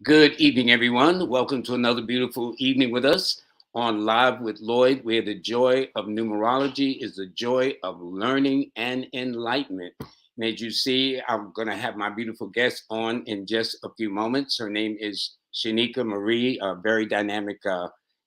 Good evening, everyone. Welcome to another beautiful evening with us on Live with Lloyd, where the joy of numerology is the joy of learning and enlightenment. And as you see, I'm going to have my beautiful guest on in just a few moments. Her name is Shenika Marie, a very dynamic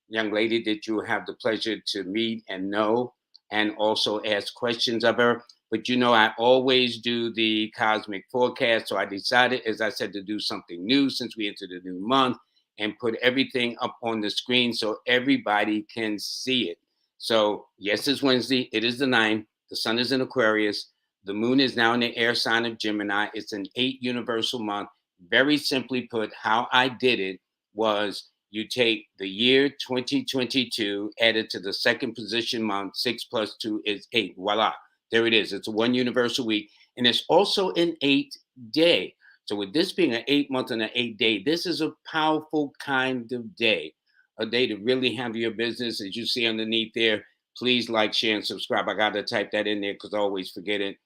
young lady that you have the pleasure to meet and know, and also ask questions of her. But I always do the cosmic forecast. So I decided, as I said, to do something new since we entered a new month and put everything up on the screen so everybody can see it. So, yes, it's Wednesday. It is the 9th. The sun is in Aquarius. The moon is now in the air sign of Gemini. It's an 8 universal month. Very simply put, how I did it was you take the year 2022, added to the second position month, 6 plus 2 is 8. Voila. There it is. It's a one universal week. And it's also an 8 day. So with this being an 8 month and an 8 day, this is a powerful kind of day. A day to really handle your business. As you see underneath there, please like, share, and subscribe. I got to type that in there because I always forget it.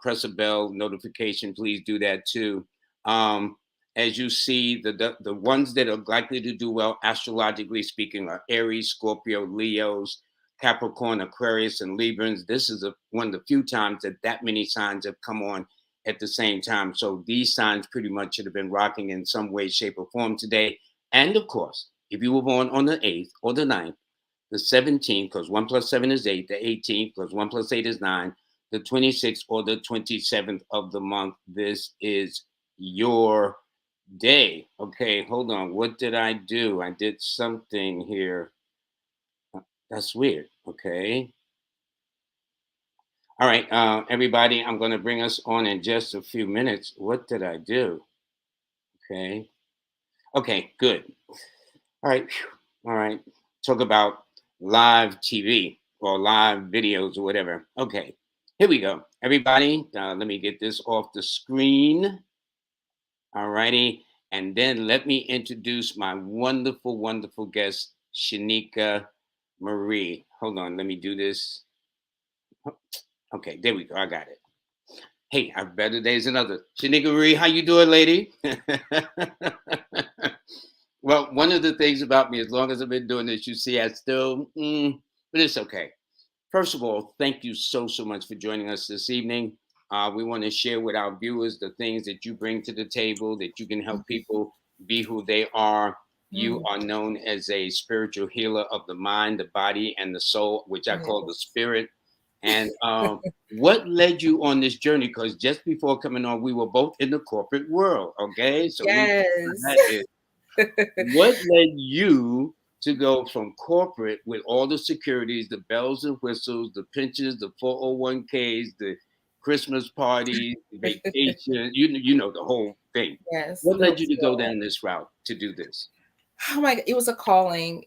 Press a bell notification. Please do that too. Um, as you see, the ones that are likely to do well, astrologically speaking, are Aries, Scorpio, Leos, Capricorn, Aquarius, and Librans. This is one of the few times that many signs have come on at the same time. So these signs pretty much should have been rocking in some way, shape, or form today. And of course, if you were born on the 8th or the 9th, the 17th, because 1 plus 7 is 8, the 18th, because 1 plus 8 is 9, the 26th or the 27th of the month, this is your day. Okay, hold on. What did I do? I did something here. That's weird. Okay. All right, everybody, I'm going to bring us on in just a few minutes. What did I do? Okay. Okay, good. All right. All right. Talk about live TV or live videos or whatever. Okay. Here we go. Everybody, let me get this off the screen. All righty. And then let me introduce my wonderful, wonderful guest, Shanika Marie. Hold on. Let me do this. Okay, there we go. I got it. Hey, I've better days than others. Shenika Marie, how you doing, lady? Well, one of the things about me, as long as I've been doing this, you see, I still, but it's okay. First of all, thank you so, so much for joining us this evening. We want to share with our viewers the things that you bring to the table, that you can help people be who they are. You are known as a spiritual healer of the mind, the body, and the soul, which I call the spirit. And what led you on this journey? Because just before coming on, we were both in the corporate world. Okay, so we know how that Yes. is. What led you to go from corporate with all the securities, the bells and whistles, the pensions, the 401ks, the Christmas parties, the vacation, you know the whole thing. Yes. What The whole led you to go spiel. down this route to do this? Oh my, it was a calling.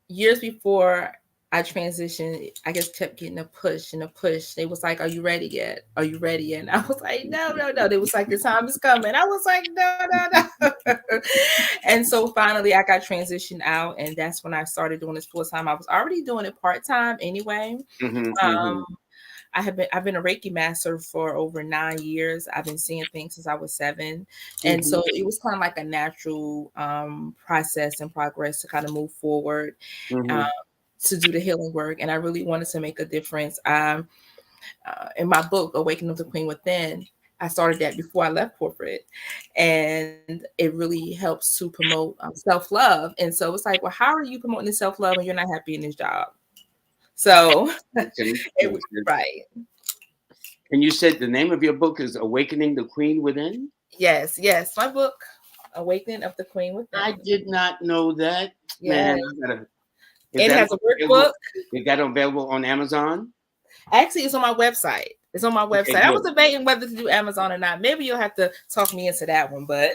Years before I transitioned, I just kept getting a push and a push. They was like, "Are you ready yet? Are you ready yet?" And I was like, "No, no, no." They was like, "The time is coming." I was like, "No, no, no." And so finally, I got transitioned out, and that's when I started doing this full time. I was already doing it part time anyway. Hmm, Um, hmm, I've been a Reiki master for over 9 years. I've been seeing things since I was 7, and hmm, so it was kind of like a natural process and progress to kind of move forward, um, hmm. to do the healing work. And I really wanted to make a difference. In my book, Awakening of the Queen Within, I started that before I left corporate, and it really helps to promote self love. And so it's like, well, how are you promoting the self love when you're not happy in this job? So, Makes sense, it, makes sense. right. And you said the name of your book is Awakening the Queen Within? Yes, yes. My book, Awakening of the Queen I Within. did not know that. Man, Yes. is It that has a available? workbook. Is that available on Amazon? Actually, it's on my website. It's on my Okay, website. I was good. debating whether to do Amazon or not. Maybe you'll have to talk me into that one, but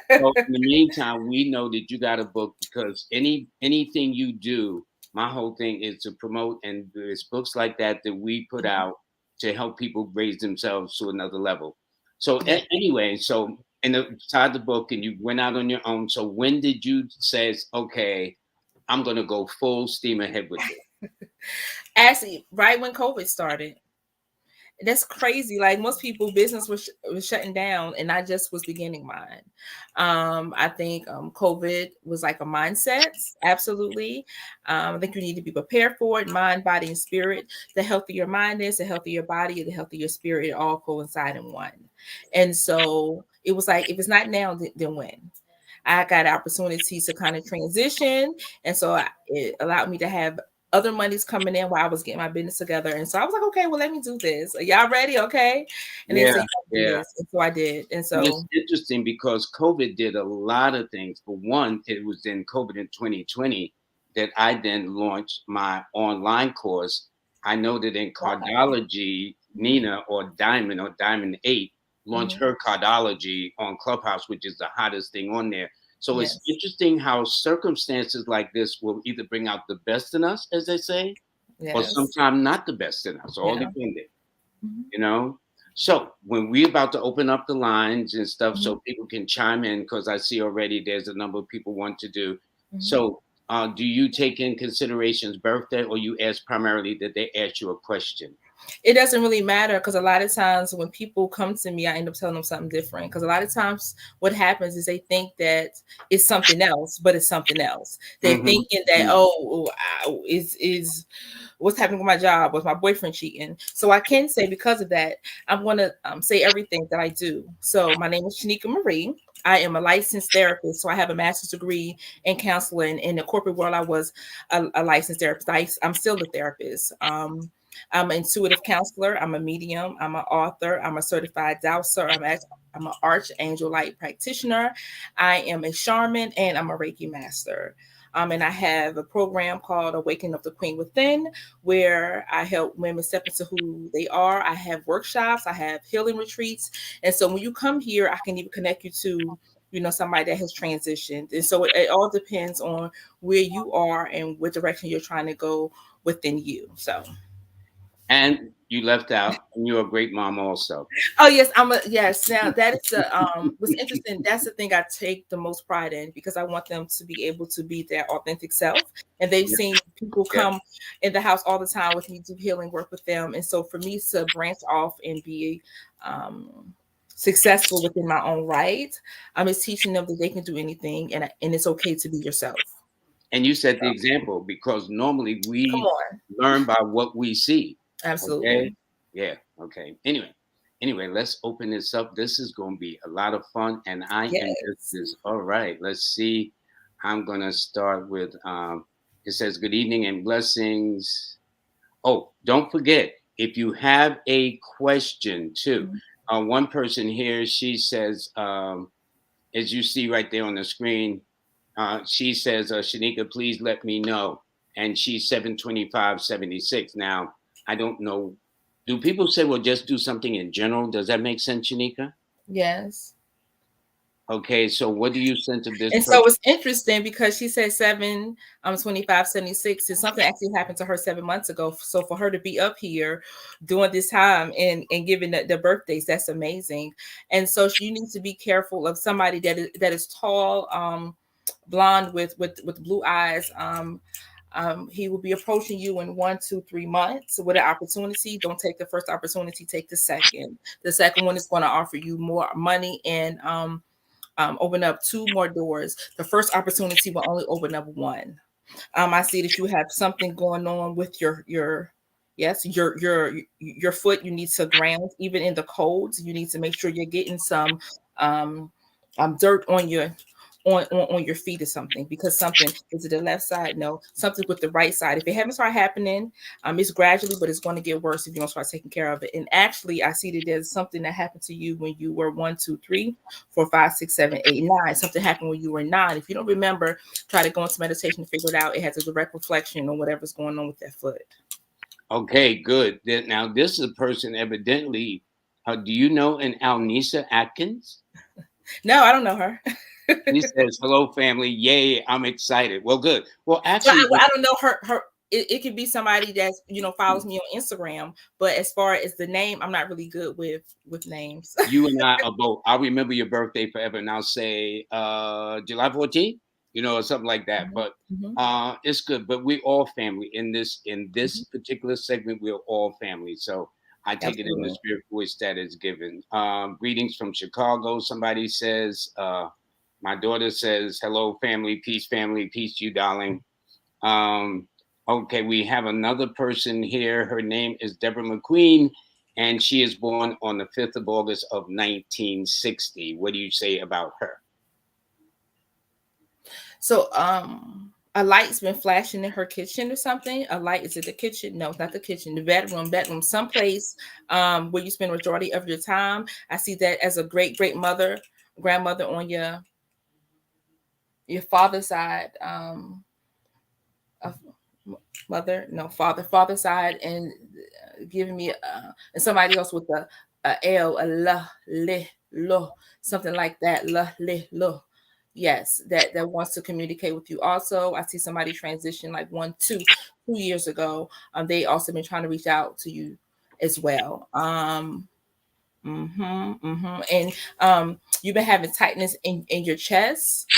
Well, in the meantime, we know that you got a book because anything you do, my whole thing is to promote, and there's books like that that we put out to help people raise themselves to another level. So yeah. anyway, so inside the book, and you went out on your own. So when did you says, okay, I'm gonna go full steam ahead with this? Actually, right when COVID started. That's crazy. Like most people, business was shutting down, and I just was beginning mine. I think COVID was like a mindset. Absolutely. I think you need to be prepared for it. Mind, body, and spirit. The healthier your mind is, the healthier your body, and the healthier your spirit. It all coincide in one. And so it was like, if it's not now, then when? I got opportunities to kind of transition, and so it allowed me to have other monies coming in while I was getting my business together. And so I was like, okay, well, let me do this. Are y'all ready? Okay. And they Yeah, said, you gotta do yeah. this. And so I did. And And it's so, interesting because COVID did a lot of things. For one, it was in COVID in 2020 that I then launched my online course. I know that in cardology, Nina or Diamond 8 launched mhm, her cardology on Clubhouse, which is the hottest thing on there. So it's yes, interesting how circumstances like this will either bring out the best in us, as they say, or yes, sometimes not the best in us, all yeah, depending, mhm, you know. So when we're about to open up the lines and stuff mhm, so people can chime in, because I see already there's a number of people want to do. mhm. So do you take in considerations birthday, or you ask primarily that they ask you a question? It doesn't really matter, because a lot of times when people come to me, I end up telling them something different. Because a lot of times what happens is they think that it's something else, but it's something else. They're Hmm. thinking that, oh, is what's happening with my job, was my boyfriend cheating. So I can say, because of that, I'm going to say everything that I do. So my name is Shenika Marie. I am a licensed therapist. So I have a master's degree in counseling. In the corporate world, I was a licensed therapist. I'm still a therapist. I'm an intuitive counselor. I'm a medium. I'm an author. I'm a certified dowser. I'm an archangel light practitioner. I am a shaman, and I'm a Reiki master. And I have a program called Awakening of the Queen Within, where I help women step into who they are. I have workshops, I have healing retreats. And so when you come here, I can even connect you to, somebody that has transitioned. And so it all depends on where you are and what direction you're trying to go within you. So And you left out, and you're a great mom also. oh yes, yes. Now that is the what's interesting. That's the thing I take the most pride in, because I want them to be able to be their authentic self. And they've Yeah, seen people yeah. come in the house all the time with me, do healing work with them. And so for me to branch off and be um successful within my own right, I'm just teaching them that they can do anything, and it's okay to be yourself. And you set the So, example, because normally come we on. learn by what we see. Okay. Absolutely. Yeah. Okay. Anyway, let's open this up. This is going to be a lot of fun, and I am just Yes. this. All right. Let's see. I'm going to start with. It says, "Good evening and blessings." Oh, don't forget, if you have a question too. Mhm. One person here, she says, as you see right there on the screen, she says, Shanika, please let me know. And she's 72576. Now, I don't know. Do people say, well, just do something in general? Does that make sense, Shanika? Yes. Okay, so what do you sense of this And person? so it's interesting, because she said 2576, and something actually happened to her 7 months ago. So for her to be up here during this time and giving the birthdays, that's amazing. And so you need to be careful of somebody that is tall, blonde with blue eyes. He will be approaching you in 1, 2, 3 months with an opportunity. Don't take the first opportunity, take the second. The second one is going to offer you more money, and open up two more doors. The first opportunity will only open up one. I see that you have something going on with your yes, your foot. You need to ground, even in the colds. You need to make sure you're getting some um dirt on on your feet, or something, because something is it the left side? No, something with the right side. If it haven't started happening, it's gradually, but it's going to get worse if you don't start taking care of it. And actually, I see that there's something that happened to you when you were 1, 2, 3, 4, 5, 6, 7, 8, 9. Something happened when you were 9. If you don't remember, try to go into meditation to figure it out. It has a direct reflection on whatever's going on with that foot. Okay, good. Now, this is a person evidently, do you know an Alnisa Atkins? No, I don't know her. He says, hello, family. Yay, I'm excited. Well, good. Well, Well, actually, I don't know her. It could be somebody that's follows me on Instagram, but as far as the name, I'm not really good with names. you and I are both. I'll remember your birthday forever, and I'll say July 14th, or something like that. Mhm, But mhm, it's good. But we're all family in this mhm. particular segment. We're all family. So I take it in the Absolutely. spirit voice that is given. Greetings from Chicago. Somebody says, my daughter says, hello, family, peace to you, darling. Um, okay, we have another person here. Her name is Deborah McQueen, and she is born on the 5th of August of 1960. What do you say about her? So, a light's been flashing in her kitchen or something. A light is it the kitchen? No, it's not the kitchen. The bedroom, someplace where you spend majority of your time. I see that as a great mother, grandmother on your father's side. Of mother, no father side, and giving me and somebody else with a L, a la, le, lo, something like that, la, le, lo. Yes, that wants to communicate with you. Also, I see somebody transition like 2 years ago. They also been trying to reach out to you as well. And you've been having tightness in your chest.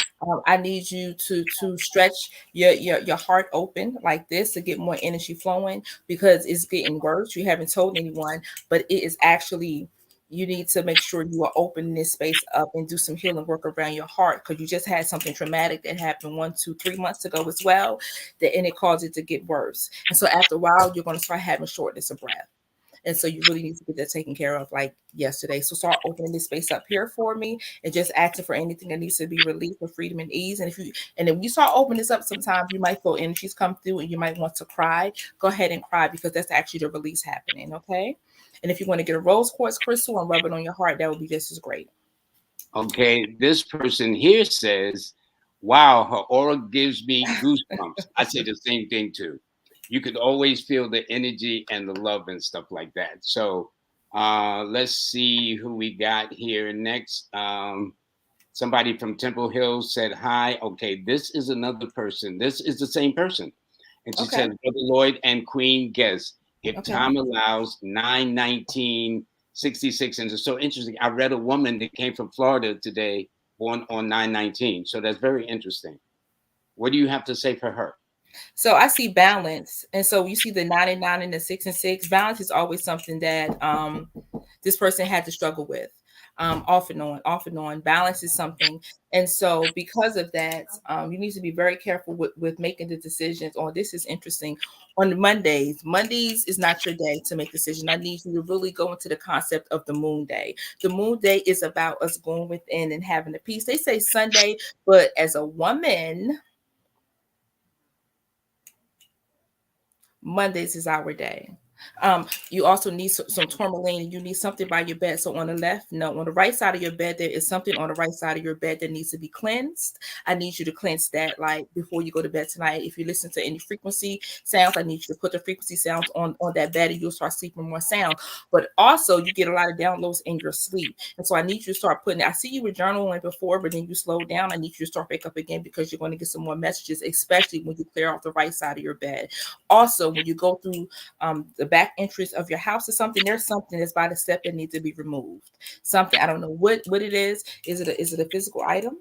I need you to stretch your heart open like this to get more energy flowing because it's getting worse. You haven't told anyone, but it is actually you need to make sure you are opening this space up and do some healing work around your heart because you just had something traumatic that happened 1, 2, 3 months ago as well, and it caused it to get worse. And so after a while, you're going to start having shortness of breath. And so you really need to get that taken care of like yesterday. So start opening this space up here for me and just asking for anything that needs to be released for freedom and ease. And then when you start opening this up, sometimes you might feel energies come through and you might want to cry. Go ahead and cry because that's actually the release happening. Okay. And if you want to get a rose quartz crystal and rub it on your heart, that would be just as great. Okay, this person here says, wow, her aura gives me goosebumps. I say the same thing too. You could always feel the energy and the love and stuff like that. So let's see who we got here next. Somebody from Temple Hill said hi. Okay, this is another person. This is the same person. And she Okay. says, Brother Lloyd and Queen Guest, if Okay. time allows, 9/19/66. And it's so interesting. I read a woman that came from Florida today, born on 9/19. So that's very interesting. What do you have to say for her? So I see balance. And so you see the 99 and the 6 and 6. Balance is always something that this person had to struggle with. Off and on, off and on. Balance is something. And so because of that, you need to be very careful with making the decisions. Oh, this is interesting. On Mondays, Mondays is not your day to make decisions. I need you to really go into the concept of the moon day. The moon day is about us going within and having a peace. They say Sunday, but as a woman, Mondays is our day. You also need some tourmaline. You need something by your bed. So on the left, no, on the right side of your bed, there is something on the right side of your bed that needs to be cleansed. I need you to cleanse that like before you go to bed tonight. If you listen to any frequency sounds, I need you to put the frequency sounds on that bed and you'll start sleeping more sound. But also you get a lot of downloads in your sleep. And so I need you to start putting I see you were journaling before, but then you slow down. I need you to start back up again because you're going to get some more messages, especially when you clear off the right side of your bed. Also, when you go through the back entrance of your house or something, there's something that's by the step that needs to be removed. Something I don't know what it is. Is it a physical item?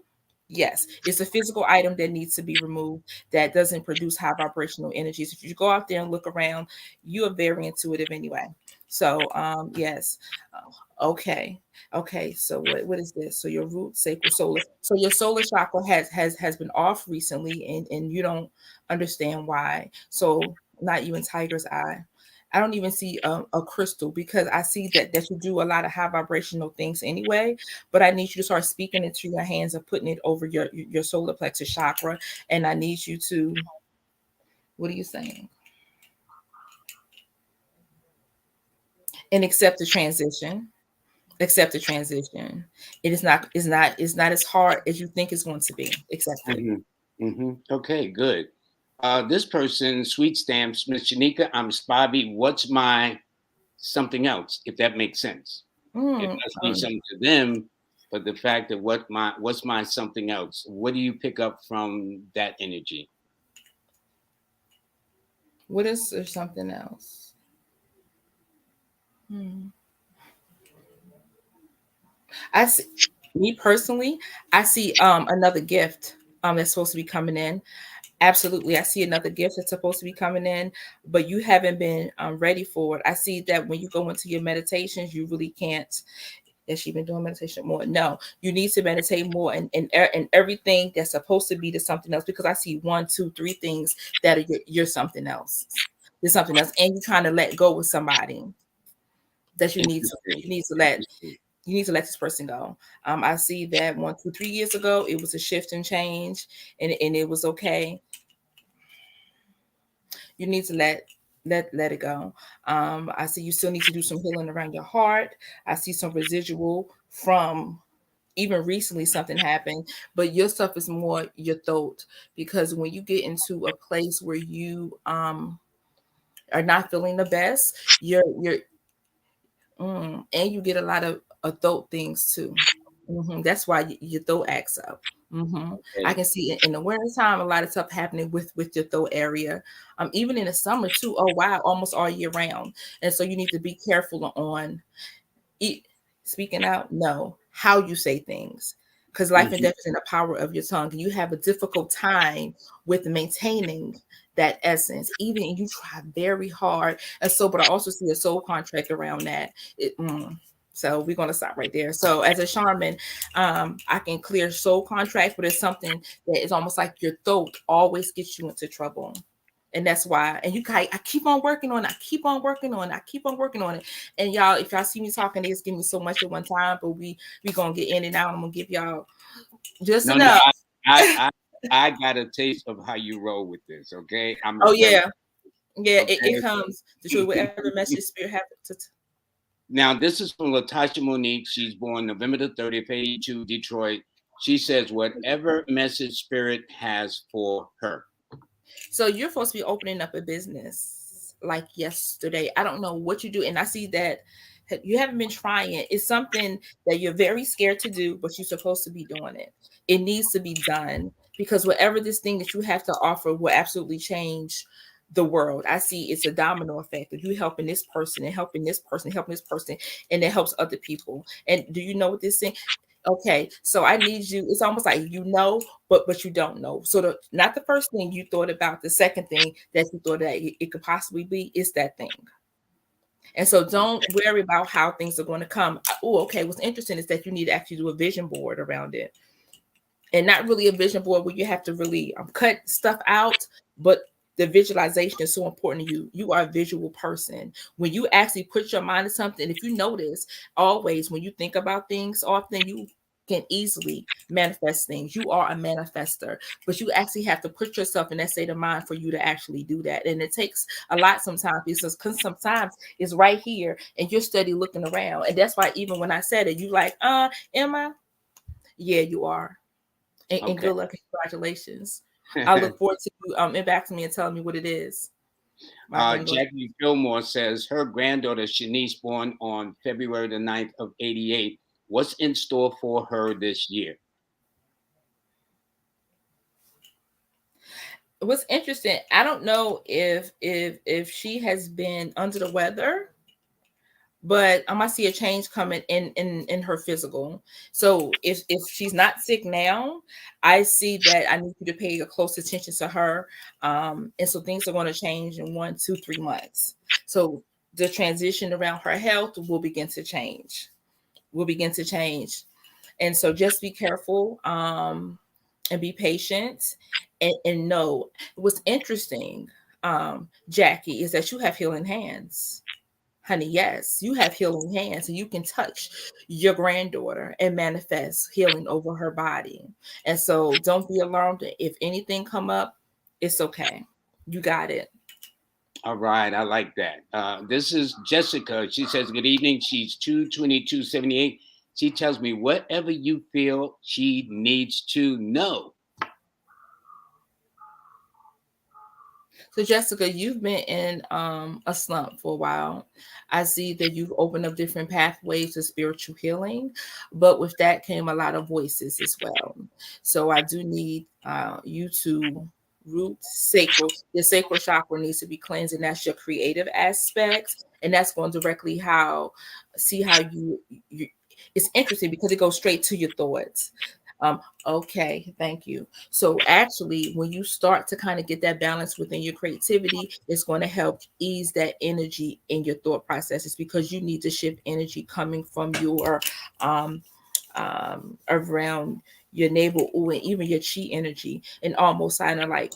Yes, it's a physical item that needs to be removed that doesn't produce high vibrational energies. If you go out there and look around, you are very intuitive anyway. So yes. Okay. Okay. So what is this? So your root sacral solar. So your solar chakra has been off recently and you don't understand why. So not even tiger's eye. I don't even see a crystal because I see that you do a lot of high vibrational things anyway. But I need you to start speaking into your hands and putting it over your solar plexus chakra. And I need you to. What are you saying? And accept the transition. Accept the transition. It is not. It's not as hard as you think it's going to be. Accept it. Okay, good. This person, Sweet Stamps, Miss Shanika, I'm Spobby. What's my something else, if that makes sense? It Mm, must be something to them, but the fact that what's my something else? What do you pick up from that energy? what is there something else? Hmm. I see, me personally, I see another gift that's supposed to be coming in. Absolutely. I see another gift that's supposed to be coming in, but you haven't been ready for it. I see that when you go into your meditations, you really can't. Has she been doing meditation more? No, you need to meditate more, and everything that's supposed to be to something else. Because I see one, two, three things that are you're something else. There's something else, and you're trying to let go with somebody that you need to. You Interesting. need to let Interesting. you need to let this person go. I see that 1, 2, 3 years ago, it was a shift and change, and it was okay. You need to let it go. I see you still need to do some healing around your heart. I see some residual from even recently something happened, but your stuff is more your throat, because when you get into a place where you are not feeling the best, you're and you get a lot of throat things too. That's why your throat acts up. I Okay. can see in the winter time a lot of stuff happening with your throat area. Even in the summer too. Oh wow, almost all year round. And so you need to be careful on eat, speaking out. No, how you say things, because life and Mhm. death is in the power of your tongue. And you have a difficult time with maintaining that essence, even if you try very hard. And so, but I also see a soul contract around that. It, so we're going to stop right there. So as a shaman, I can clear soul contract, but it's something that is almost like your throat always gets you into trouble. And that's why, and I keep on working on it. I keep on working on it. I keep on working on it. And y'all, if y'all see me talking, they just give me so much at one time, but we gonna get in and out. I'm gonna give y'all just No, no, enough. I, I, I got a taste of how you roll with this. Okay, Oh I'm very yeah, yeah. It okay. comes to show whatever message spirit have to. Now, this is from Latasha Monique. She's born November the 30th, 82, Detroit. She says, whatever message spirit has for her. So you're supposed to be opening up a business like yesterday. I don't know what you do, and I see that you haven't been trying it. It's something that you're very scared to do, but you're supposed to be doing it. It needs to be done, because whatever this thing that you have to offer will absolutely change the world. I see it's a domino effect of you helping this person and helping this person, helping this person, and it helps other people. And do you know what this thing? Okay, so I need you. It's almost like but you don't know. So not the first thing you thought about, the second thing that you thought that it could possibly be is that thing. And so don't worry about how things are going to come. Oh, okay. What's interesting is that you need to actually do a vision board around it, and not really a vision board where you have to really cut stuff out, but the visualization is so important to you. You are a visual person. When you actually put your mind to something, if you notice, always when you think about things, often you can easily manifest things. You are a manifester, but you actually have to put yourself in that state of mind for you to actually do that. And it takes a lot sometimes, because sometimes it's right here and you're steady looking around. And that's why even when I said it, you like, am I? Yeah, you are. And Okay. good luck and congratulations. I look forward to you inboxing me and telling me what it is. My granddaughter. Jackie Fillmore says her granddaughter Shanice, born on February the 9th of 88. What's in store for her this year? What's interesting, I don't know if she has been under the weather, but I might see a change coming in her physical. So if she's not sick now, I see that I need you to pay a close attention to her. And so things are going to change in 1, 2, 3 months. So the transition around her health will begin to change. Will begin to change. And so just be careful, and be patient, and know what's interesting, Jackie, is that you have healing hands. Honey, yes, you have healing hands, and you can touch your granddaughter and manifest healing over her body. And so don't be alarmed if anything come up. It's okay. You got it. All right, I like that. This is Jessica. She says, good evening. She's 22278. She tells me, whatever you feel she needs to know. So Jessica, you've been in a slump for a while. I see that you've opened up different pathways to spiritual healing, but with that came a lot of voices as well. So I do need you to root sacral. Your sacral chakra needs to be cleansed, and that's your creative aspects, and that's going directly how see how you. It's interesting because it goes straight to your thoughts. Um, okay, thank you. So actually, when you start to kind of get that balance within your creativity, it's going to help ease that energy in your thought processes because you need to shift energy coming from your um around your navel ooh, and even your chi energy and almost kind of like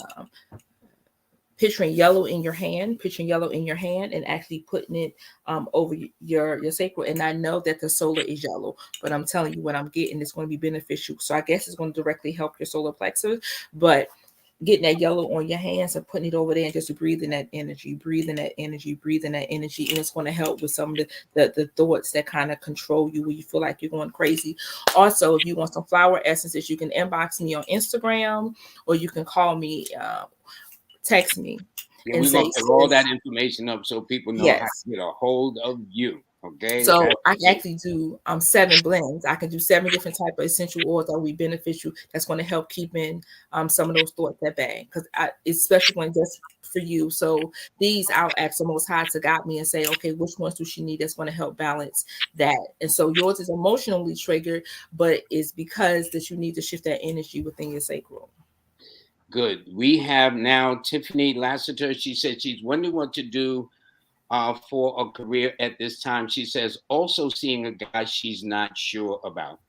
picturing yellow in your hand, picturing yellow in your hand, and actually putting it over your sacral. And I know that the solar is yellow, but I'm telling you what I'm getting is going to be beneficial. So I guess it's going to directly help your solar plexus, but getting that yellow on your hands and putting it over there and just breathing that energy, breathing that energy, breathing that energy. And it's going to help with some of the thoughts that kind of control you where you feel like you're going crazy. Also, if you want some flower essences, you can inbox me on Instagram or you can call me, text me Yeah, and we're gonna say, put all that sis, information up so people know how yes. to get a hold of you. Okay, So that's I can key. actually do 7 blends. I can do 7 different type of essential oils that will be beneficial. That's going to help keeping some of those thoughts at bay. Because especially when just for you. So these I'll ask the Most High to guide me and say, okay, which ones do she need that's going to help balance that? And so yours is emotionally triggered, but it's because that you need to shift that energy within your sacral. Good. We have now Tiffany Lassiter. She said she's wondering what to do for a career at this time. She says also seeing a guy she's not sure about.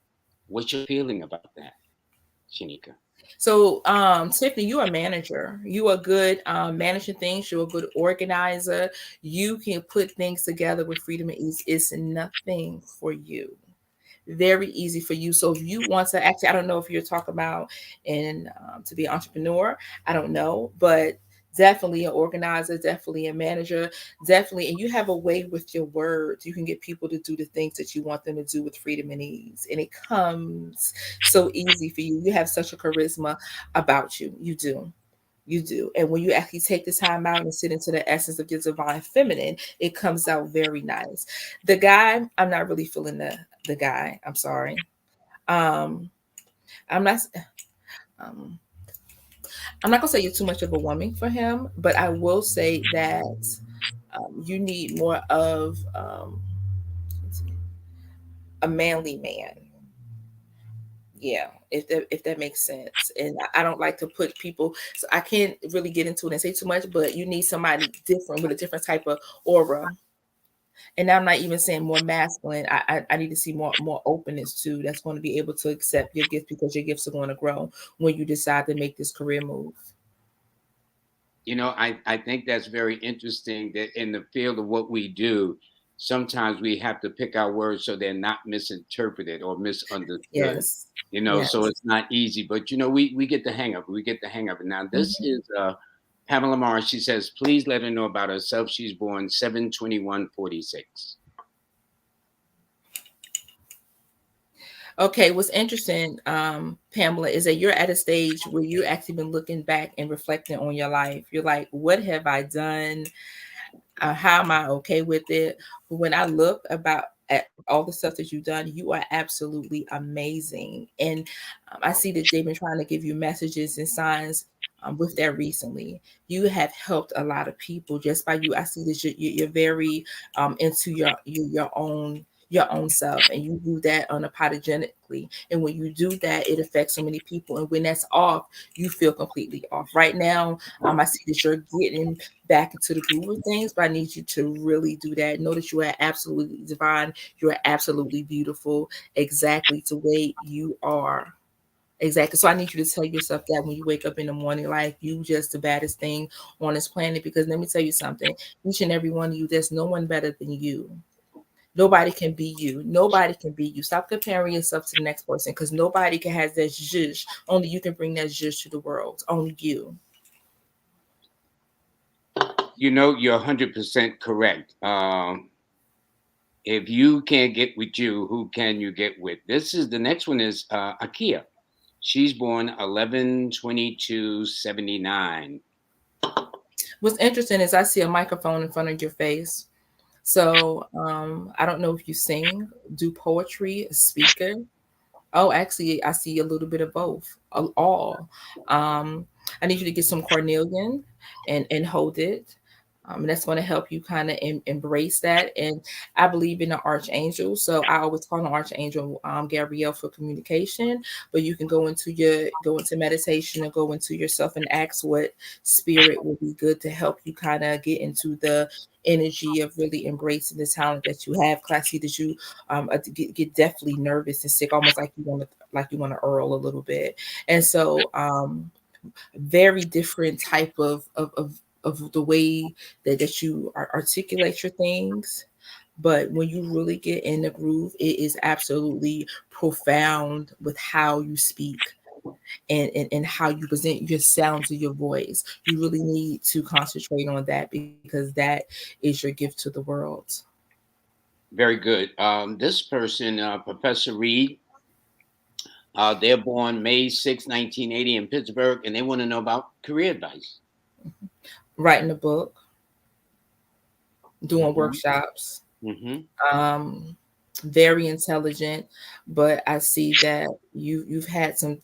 What's your feeling about that, Shanika? So, Tiffany, you're a manager. You are good managing things. You're a good organizer. You can put things together with freedom and ease. It's nothing for you. Very easy for you. So if you want to actually, I don't know if you're talking about and to be an entrepreneur, I don't know, but definitely an organizer, definitely a manager, definitely, and you have a way with your words. You can get people to do the things that you want them to do with freedom and ease, and it comes so easy for you. You have such a charisma about you. You do. You do. And when you actually take the time out and sit into the essence of your divine feminine, it comes out very nice. The guy, I'm not really feeling the guy. I'm sorry. Um, I'm not um I'm not gonna say you're too much of a woman for him, but I will say that you need more of a manly man. Yeah, if that makes sense. And I don't like to put people, so I can't really get into it and say too much, but you need somebody different with a different type of aura. And I'm not even saying more masculine. I need to see more openness too. That's going to be able to accept your gifts because your gifts are going to grow when you decide to make this career move. You know, I think that's very interesting that in the field of what we do, sometimes we have to pick our words so they're not misinterpreted or misunderstood. Yes. You know, so Yes. it's not easy, but you know, we get the hang of it. We get the hang of it. Now, this Mhm. is Pamela Morris. She says, please let her know about herself. She's born 7/21/46. Okay, what's interesting, Pamela, is that you're at a stage where you're actually been looking back and reflecting on your life. You're like, what have I done? How am I okay with it? But when I look about at all the stuff that you've done, you are absolutely amazing. And I see that they've been trying to give you messages and signs with that recently. You have helped a lot of people just by you. I see that you're very into your own self, and you do that unapologetically. And when you do that, it affects so many people. And when that's off, you feel completely off. Right now, I see that you're getting back into the groove of things, but I need you to really do that. Know that you are absolutely divine. You are absolutely beautiful, exactly the way you are. Exactly. So I need you to tell yourself that when you wake up in the morning, like you just the baddest thing on this planet. Because let me tell you something, each and every one of you, there's no one better than you. Nobody can be you. Nobody can be you. Stop comparing yourself to the next person because nobody can have that zhuzh. Only you can bring that zhuzh to the world. Only you. You know, you're 100% correct. If you can't get with you, who can you get with? This is the next one is Akia. She's born 11/22/79. What's interesting is I see a microphone in front of your face. So I don't know if you sing, do poetry, speaker. Oh, actually, I see a little bit of both, all. Um, I need you to get some cornelian and hold it. And that's going to help you kind of embrace that. And I believe in the archangel, so I always call an archangel Gabrielle for communication. But you can go into meditation and go into yourself and ask what spirit will be good to help you kind of get into the energy of really embracing the talent that you have. Cause I see that you get definitely nervous and sick, almost like you want to earl a little bit. And so very different type of the way that you articulate your things. But when you really get in the groove, it is absolutely profound with how you speak and how you present your sound to your voice. You really need to concentrate on that because that is your gift to the world. Very good. This person, Professor Reed, they're born May 6, 1980 in Pittsburgh, and they want to know about career advice. Writing a book, doing Hmm. workshops, Hmm. um, very intelligent, but I see that you've had some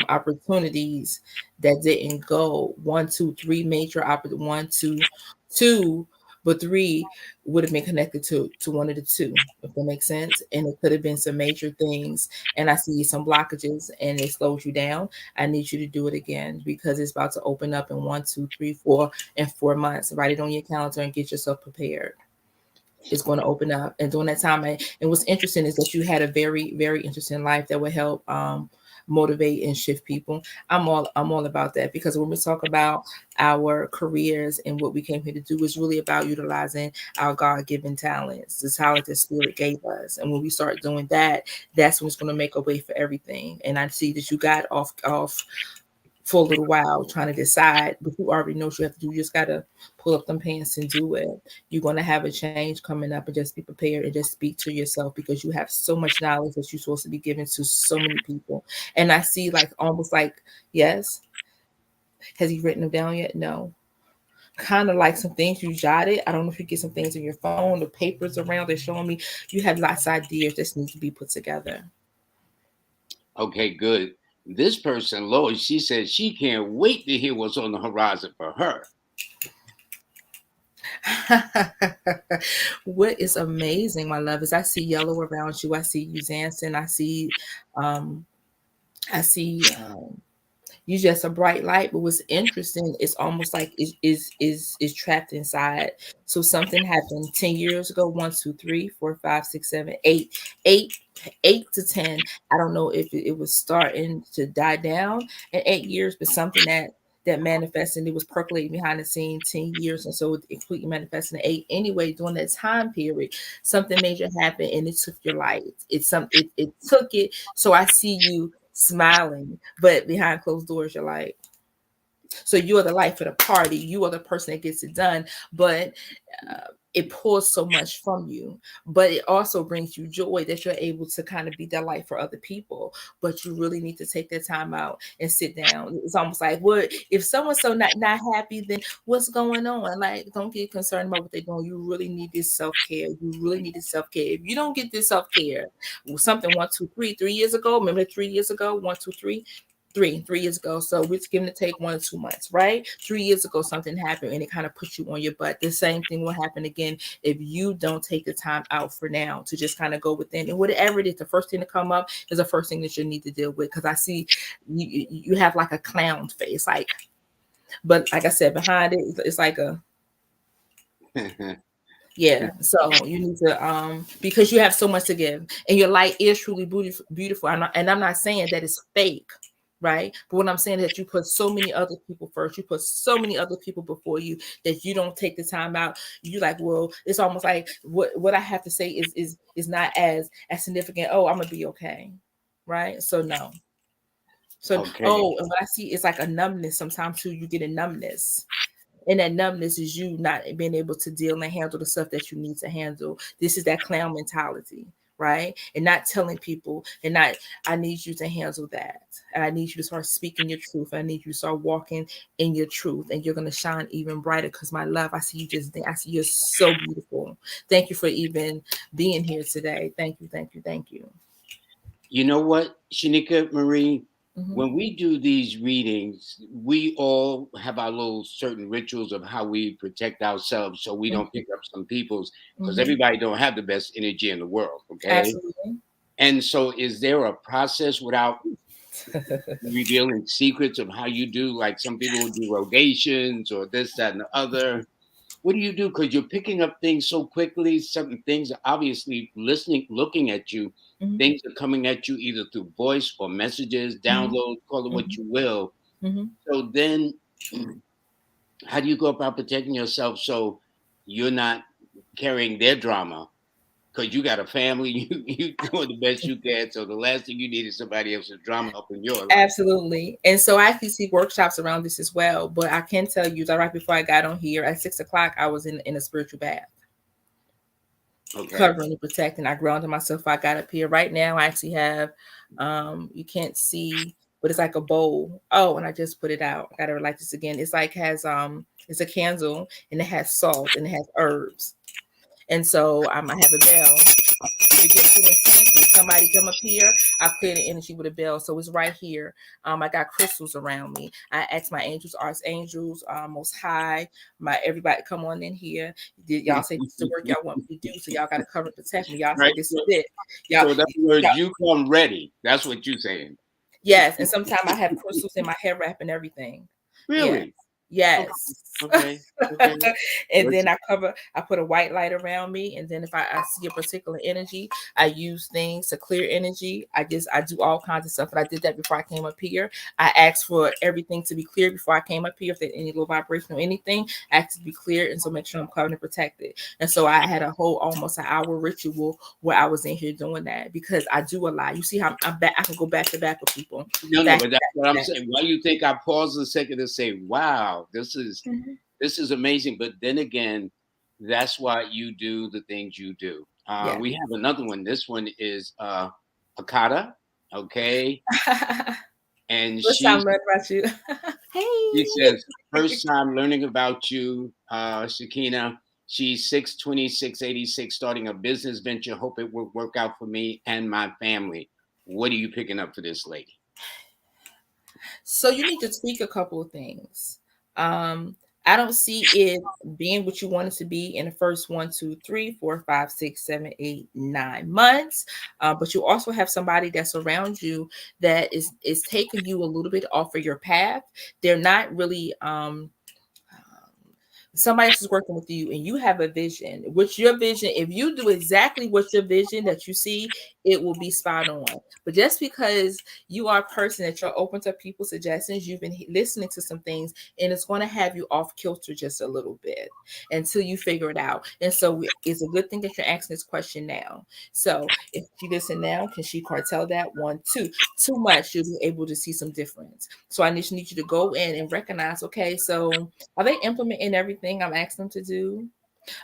opportunities that didn't go. One, two, three major one, two, but three would have been connected to one of the two, if that makes sense. And it could have been some major things. And I see some blockages and it slows you down. I need you to do it again because it's about to open up in 1, 2, 3, 4 and 4 months. Write it on your calendar and get yourself prepared. Is going to open up. And during that time, and what's interesting is that you had a very, very interesting life that will help motivate and shift people. I'm all about that because when we talk about our careers and what we came here to do is really about utilizing our God-given talents, the talent that Spirit gave us. And when we start doing that, that's when it's going to make a way for everything. And I see that you got off for a little while trying to decide, but you already know what you have to do. You just gotta pull up them pants and do it. You're gonna have a change coming up, and just be prepared and just speak to yourself because you have so much knowledge that you're supposed to be giving to so many people. And I see like almost like, yes, has he written them down yet? No. Kind of like some things you jotted. I don't know if you get some things in your phone, the papers around, they're showing me you have lots of ideas that need to be put together. Okay, good. This person, Lois, she says she can't wait to hear what's on the horizon for her. What is amazing, my love, is I see yellow around you. I see you dancing. Um, I see you just a bright light. But what's interesting is almost like is trapped inside. So something happened 10 years ago. 1, 2, 3, 4, 5, 6, 7, 8, 8 to 10. I don't know if it was starting to die down in 8 years, but something that manifested and it was percolating behind the scene 10 years. And so it completely manifested in 8. Anyway, during that time period, something major happened and it took your light. It took it. So I see you smiling, but behind closed doors, you're like, so you are the life of the party. You are the person that gets it done. But it pulls so much from you, but it also brings you joy that you're able to kind of be that light for other people. But you really need to take that time out and sit down. It's almost like, what if someone's so not happy, then what's going on? Like, don't get concerned about what they're doing. You really need this self-care. You really need this self-care. If you don't get this self-care, something 1, 2, 3 years ago, remember 3 years ago, 1, 2, 3 years ago. So we're giving to take 1 or 2 months, right? 3 years ago, something happened and it kind of puts you on your butt. The same thing will happen again if you don't take the time out for now to just kind of go within. And whatever it is, the first thing to come up is the first thing that you need to deal with. Because I see you have like a clown face, like, but like I said, behind it, it's like a yeah. So you need to because you have so much to give, and your light is truly beautiful. And I'm not saying that it's fake, right? But what I'm saying is that you put so many other people first. You put so many other people before you that you don't take the time out. You like, well, it's almost like what I have to say is not as significant. Oh, I'm gonna be okay, right? So no. So Okay. and what I see is like a numbness. Sometimes too, you get a numbness, and that numbness is you not being able to deal and handle the stuff that you need to handle. This is that clown mentality, right? And not telling people, and not, I need you to handle that. And I need you to start speaking your truth. I need you to start walking in your truth, and you're going to shine even brighter because, my love, I see you I see you're so beautiful. Thank you for even being here today. Thank you, thank you, thank you. You know what, Shanika Marie? Mm-hmm. When we do these readings, we all have our little certain rituals of how we protect ourselves so we don't pick up some people's, because Mm-hmm. everybody don't have the best energy in the world, okay? Absolutely. And so is there a process without revealing secrets of how you do, like some people will do rogations or this, that, and the other? What do you do? Because you're picking up things so quickly. Certain things are obviously listening, looking at you. Mm-hmm. Things are coming at you either through voice or messages, Mm-hmm. downloads, call it what you will. Mm-hmm. So then, how do you go about protecting yourself so you're not carrying their drama? Because you got a family, you doing the best you can. So the last thing you need is somebody else's drama up in your life. Absolutely. And so I actually see workshops around this as well. But I can tell you that right before I got on here at 6 o'clock, I was in a spiritual bath, Okay. covering and protecting. I grounded myself. I got up here. Right now I actually have you can't see, but it's like a bowl. Oh, and I just put it out. I gotta light this again. It's like has it's a candle and it has salt and it has herbs. And so I have a bell. If it gets too intense and somebody come up here, I clear the energy with a bell. So it's right here. I got crystals around me. I ask my angels, archangels, most high, my everybody come on in here. Y'all say this is the work y'all want me to do. So y'all gotta cover and protect me. Y'all say Right. this So, is it. Y'all, so in other words, y'all you come ready. That's what you're saying. yes. And sometimes I have crystals in my hair wrap and everything. Yes. Really? Okay. Yes. Okay. Okay. And What's then I put a white light around me. And then if I see a particular energy, I use things to clear energy. I do all kinds of stuff. And I did that before I came up here. I asked for everything to be clear before I came up here. If there's any low vibration or anything, I asked to be clear. And so make sure I'm covered and protected. And so I had a whole almost an hour ritual where I was in here doing that because I do a lot. You see how I'm back, I can go back to back with people. No, no, Back but to that's back what to I'm back. saying. Why you think I paused a second to say, "Wow, Mhm. this is amazing." But then again, that's why you do the things you do. Yeah. We have another one. This one is Akata, okay, and First time learning about you. she Hey. says first time learning about you, Shakina. She's 62686, starting a business venture. Hope it will work out for me and my family. What are you picking up for this lady? So you need to tweak a couple of things. Um, I don't see it being what you want it to be in the first 1, 2, 3, 4, 5, 6, 7, 8, 9 months. But you also have somebody that's around you that is taking you a little bit off of your path. They're not really somebody else is working with you and you have a vision. Which your vision, if you do exactly what your vision that you see, it will be spot on. But just because you are a person that you're open to people's suggestions, you've been listening to some things, and it's going to have you off kilter just a little bit until you figure it out. And so it's a good thing that you're asking this question now. So if you listen now, can she cartel that? One, two, too much, you'll be able to see some difference. So I just need you to go in and recognize, okay, so are they implementing everything I'm asking them to do?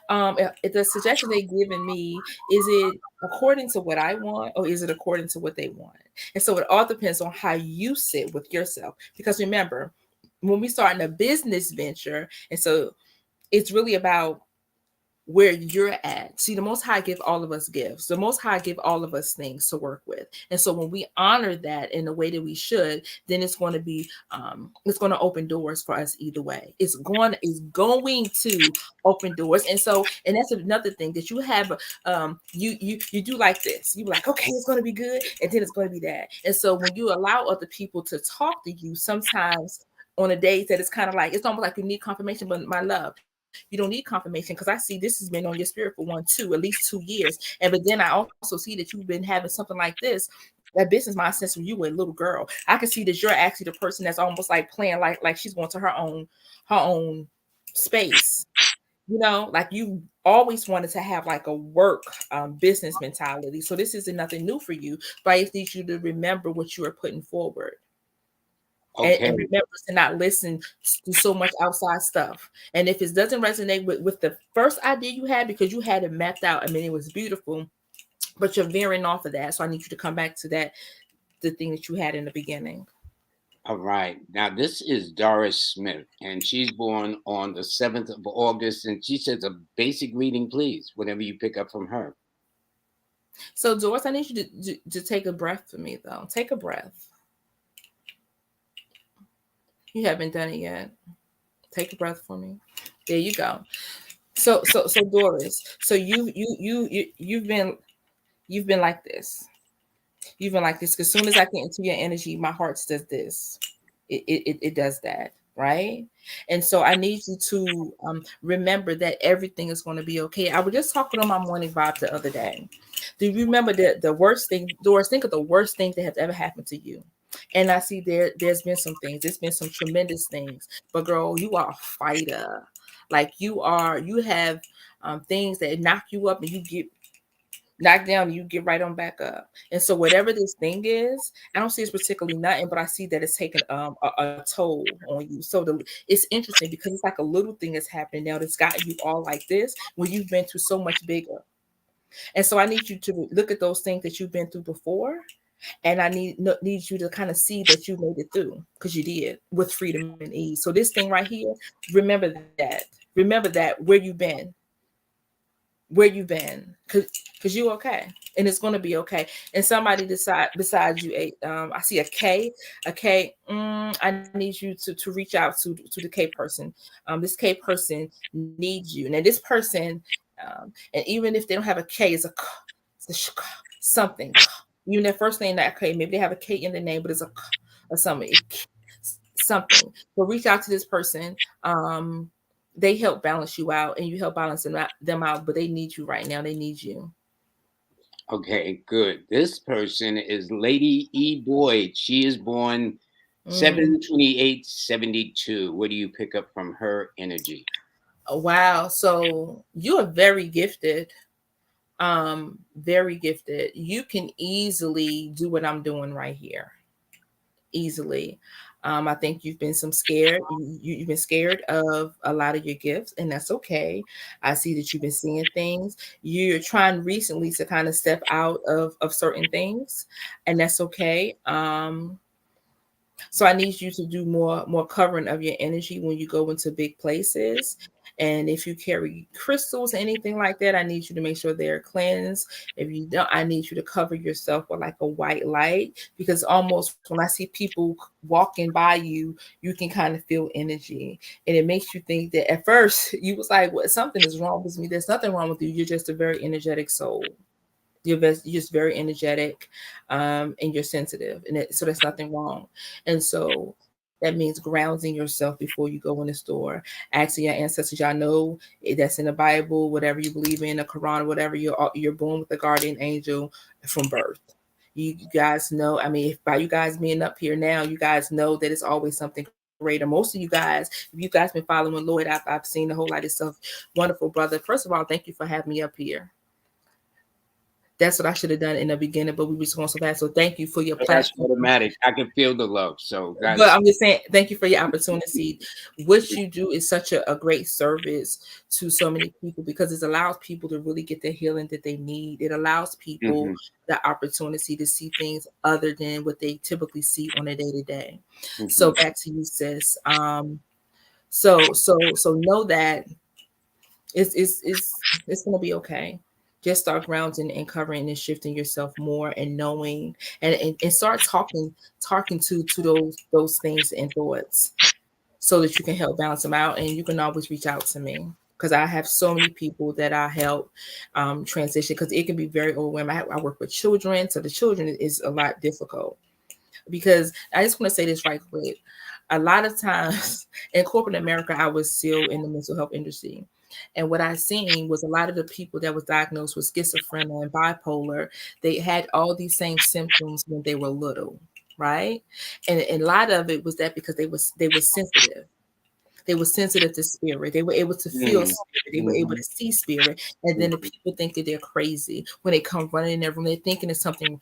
If the suggestion they given me, is it according to what I want or is it according to what they want? And so it all depends on how you sit with yourself. Because remember, when we start in a business venture, and so it's really about where you're at. See, the Most High give all of us gifts. The Most High give all of us things to work with. And so when we honor that in the way that we should, then it's going to open doors for us either way. It's going to open doors. And so, and that's another thing that you have. You do like this. You like, okay, it's going to be good, and then it's going to be that. And so when you allow other people to talk to you, sometimes on a day that it's kind of like it's almost like you need confirmation, but my love, you don't need confirmation because I see this has been on your spirit for at least 2 years. And but then I also see that you've been having something like this, that business mindset when you were a little girl. I can see that you're actually the person that's almost like playing like she's going to her own space. Like you always wanted to have like a work business mentality. So this isn't nothing new for you, but I just need you to remember what you are putting forward and Okay. remember to not listen to so much outside stuff. And if it doesn't resonate with the first idea you had because you had it mapped out, I mean, it was beautiful, but you're veering off of that. So I need you to come back to that, the thing that you had in the beginning. All right. Now, this is Doris Smith, and she's born on the 7th of August. And she says a basic reading, please, whatever you pick up from her. So Doris, I need you to take a breath for me though. Take a breath. You haven't done it yet. Take a breath for me. There you go. So Doris, so you've been like this. You've been like this. Because as soon as I get into your energy, my heart does this. It does that, right? And so I need you to remember that everything is going to be okay. I was just talking on my morning vibe the other day. Do you remember the worst thing, Doris? Think of the worst thing that has ever happened to you. And I see there's been some things. There's been some tremendous things. But girl, you are a fighter. Like you have things that knock you up and you get knocked down and you get right on back up. And so whatever this thing is, I don't see it's particularly nothing, but I see that it's taken a toll on you. So it's interesting because it's like a little thing that's happening now that's gotten you all like this when you've been through so much bigger. And so I need you to look at those things that you've been through before, and I need you to kind of see that you made it through because you did with freedom and ease. So this thing right here, remember that. Remember that where you've been, because you're okay, and it's going to be okay. And somebody decide besides you, I see a K. I need you to reach out to the K person. This K person needs you. Now this person, and even if they don't have a K, it's a something. Even that first name, that K, maybe they have a K in the name, but it's a or something. Something. So reach out to this person. They help balance you out, and you help balance them out, but they need you right now. They need you. Okay, good. This person is Lady E. Boyd. She is born Mm. 7/28/72. What do you pick up from her energy? Oh, wow. So you are very gifted. Very gifted. You can easily do what I'm doing right here. Easily. I think you've been you've been scared of a lot of your gifts, and that's okay. I see that you've been seeing things. You're trying recently to kind of step out of certain things, and that's okay. So I need you to do more covering of your energy when you go into big places. And if you carry crystals or anything like that, I need you to make sure they're cleansed. If you don't, I need you to cover yourself with like a white light, because almost when I see people walking by you, you can kind of feel energy. And it makes you think that at first you was like, "What? Something is wrong with me." There's nothing wrong with you. You're just a very energetic soul. You're just very energetic, and you're sensitive, and so there's nothing wrong. And so that means grounding yourself before you go in the store, asking your ancestors. Y'all know that's in the Bible, whatever you believe in, the Quran, whatever. You're born with a guardian angel from birth. You guys know. I mean, if by you guys being up here now, you guys know that it's always something greater. Most of you guys, if you guys been following Lloyd, I've seen a whole lot of stuff. Wonderful brother. First of all, thank you for having me up here. That's what I should have done in the beginning, but we were just going so fast. So thank you for your So that's platform. automatic. I can feel the love. So But that's I'm just saying, thank you for your opportunity. What you do is such a great service to so many people, because it allows people to really get the healing that they need. It allows people hmm the opportunity to see things other than what they typically see on a day to day. So hmm back to you, sis. So know that it's gonna be okay. Just start grounding and covering and shifting yourself more, and knowing, and start talking to those things and thoughts, so that you can help balance them out. And you can always reach out to me, because I have so many people that I help transition, because it can be very overwhelming. I work with children, so the children is a lot difficult, because I just want to say this right quick. A lot of times in corporate America, I was still in the mental health industry. And what I seen was a lot of the people that was diagnosed with schizophrenia and bipolar, they had all these same symptoms when they were little, right? And a lot of it was that because they were sensitive. They were sensitive to spirit. They were able to feel hmm spirit. They were able to see spirit. And then the people think that they're crazy when they come running in their room. They're thinking it's something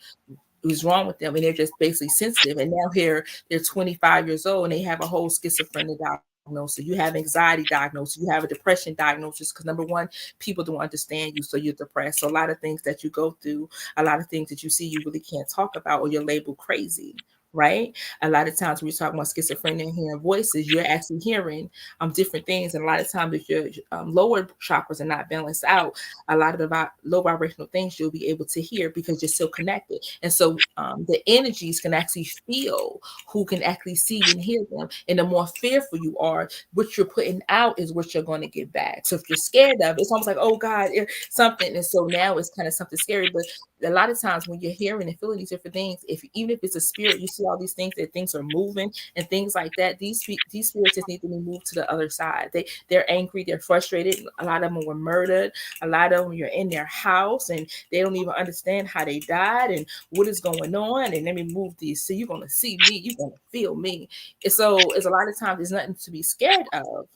was wrong with them, and they're just basically sensitive. And now here they're 25 years old and they have a whole schizophrenic diagnosis. You have anxiety diagnosis, you have a depression diagnosis, because number one, people don't understand you, so you're depressed. So a lot of things that you go through, a lot of things that you see, you really can't talk about, or you're labeled crazy, right? A lot of times when we're talking about schizophrenia and hearing voices, you're actually hearing different things. And a lot of times if your lower chakras are not balanced out, a lot of the low vibrational things you'll be able to hear because you're still connected. And so the energies can actually feel who can actually see and hear them. And the more fearful you are, what you're putting out is what you're going to get back. So if you're scared of it, it's almost like, oh God, something. And so now it's kind of something scary. But a lot of times when you're hearing and feeling these different things, if even if it's a spirit, you see all these things that things are moving and things like that. These spirits just need to be moved to the other side. They're angry, they're frustrated. A lot of them were murdered. A lot of them you're in their house and they don't even understand how they died and what is going on. And let me move these. So you're gonna see me, you're gonna feel me. And so it's a lot of times there's nothing to be scared of.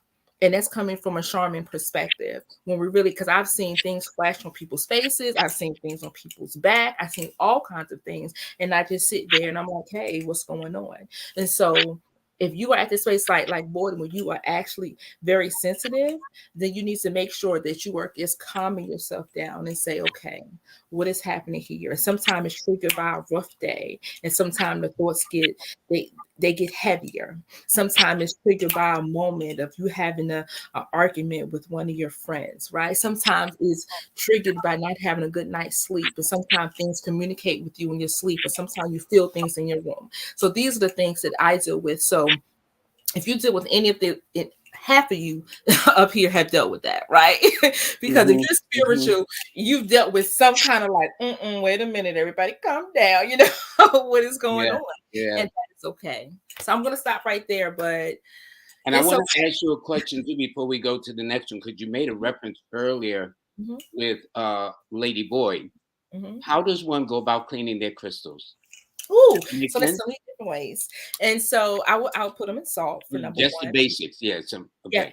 And that's coming from a shaman perspective. When we really, because I've seen things flash on people's faces, I've seen things on people's back, I've seen all kinds of things. And I just sit there and I'm like, hey, what's going on? And so if you are at this place like boredom, where you are actually very sensitive, then you need to make sure that you are just calming yourself down and say, okay, what is happening here? And sometimes it's triggered by a rough day, and sometimes the thoughts they get heavier. Sometimes it's triggered by a moment of you having a argument with one of your friends, right? Sometimes it's triggered by not having a good night's sleep, and sometimes things communicate with you in your sleep, or sometimes you feel things in your room. So these are the things that I deal with. So if you deal with any of half of you up here have dealt with that, right? Because if you're spiritual, you've dealt with some kind of like, wait a minute, everybody calm down, you know what is going on. Yeah. And that's okay. So I'm gonna stop right there, but And I want to ask you a question too before we go to the next one, because you made a reference earlier with Lady Boyd. How does one go about cleaning their crystals? Ooh, so there's so many different ways. And so I'll put them in salt for number Just one. the basics, yeah. Okay. Yeah.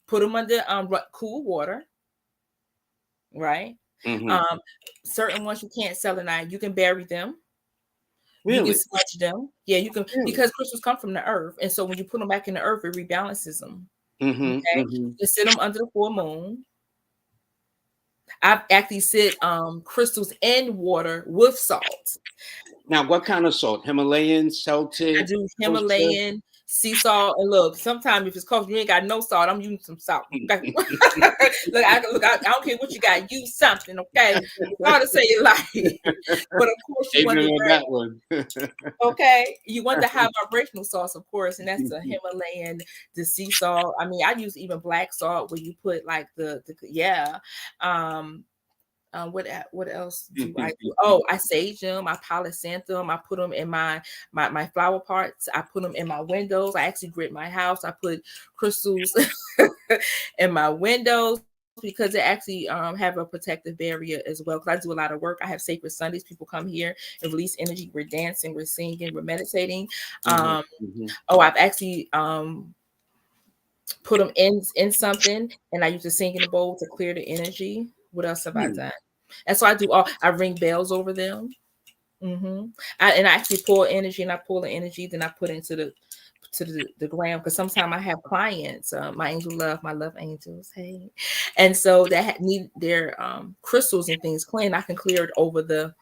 Put them under cool water, right? Certain ones you can't selenite. You can bury them. Really? You can smudge them. Yeah, you can, because crystals come from the earth. And so when you put them back in the earth, it rebalances them. Okay. You can sit them under the full moon. I've actually set crystals in water with salt. Now, what kind of salt? Himalayan, Celtic? I do Himalayan, sea salt, and look, sometimes if it's cold, you ain't got no salt, I'm using some salt. Okay? I don't care what you got, use something, okay? It's hard to say it like, but of course you want that one. Okay, you want the high vibrational sauce, of course, and that's the Himalayan, the sea salt. I mean, I use even black salt where you put like the yeah. What else do I do? Oh, I sage them, I polysanthe them, I put them in my flower parts, I put them in my windows. I actually grit my house. I put crystals in my windows because they actually have a protective barrier as well. Because I do a lot of work. I have sacred Sundays. People come here and release energy. We're dancing, we're singing, we're meditating. Oh, I've actually put them in something, and I use a singing bowl to clear the energy. What else have I done? And so I do I ring bells over them. And I actually pull energy, and I pull the energy, then I put it into the ground, because sometimes I have clients, my love angels, hey, and so that need their crystals and things clean. I can clear it over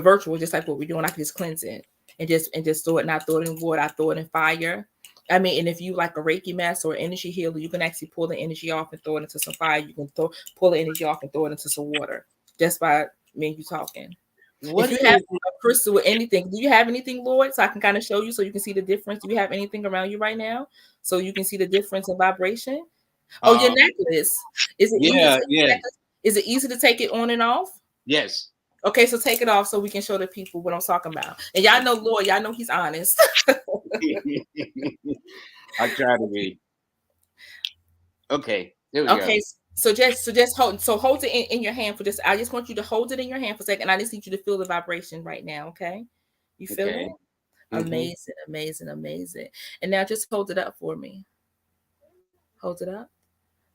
virtual, just like what we're doing. I can just cleanse it and just throw it, not throw it in wood. I throw it in fire. I mean, and if you like a Reiki master or energy healer, you can actually pull the energy off and throw it into some fire. You can pull the energy off and throw it into some water, just by me and you talking. If you have a crystal or anything, do you have anything, Lord? So I can kind of show you so you can see the difference. Do you have anything around you right now so you can see the difference in vibration? Oh, your necklace. Is it easy? Is it easy to take it on and off? Yes. Okay, so take it off so we can show the people what I'm talking about. And y'all know, Lord, y'all know he's honest. I try to be. Okay, there we go. Okay, so just hold it in your hand for this. I just want you to hold it in your hand for a second. I just need you to feel the vibration right now, okay? You feel it? Amazing, amazing, amazing. And now just hold it up for me. Hold it up.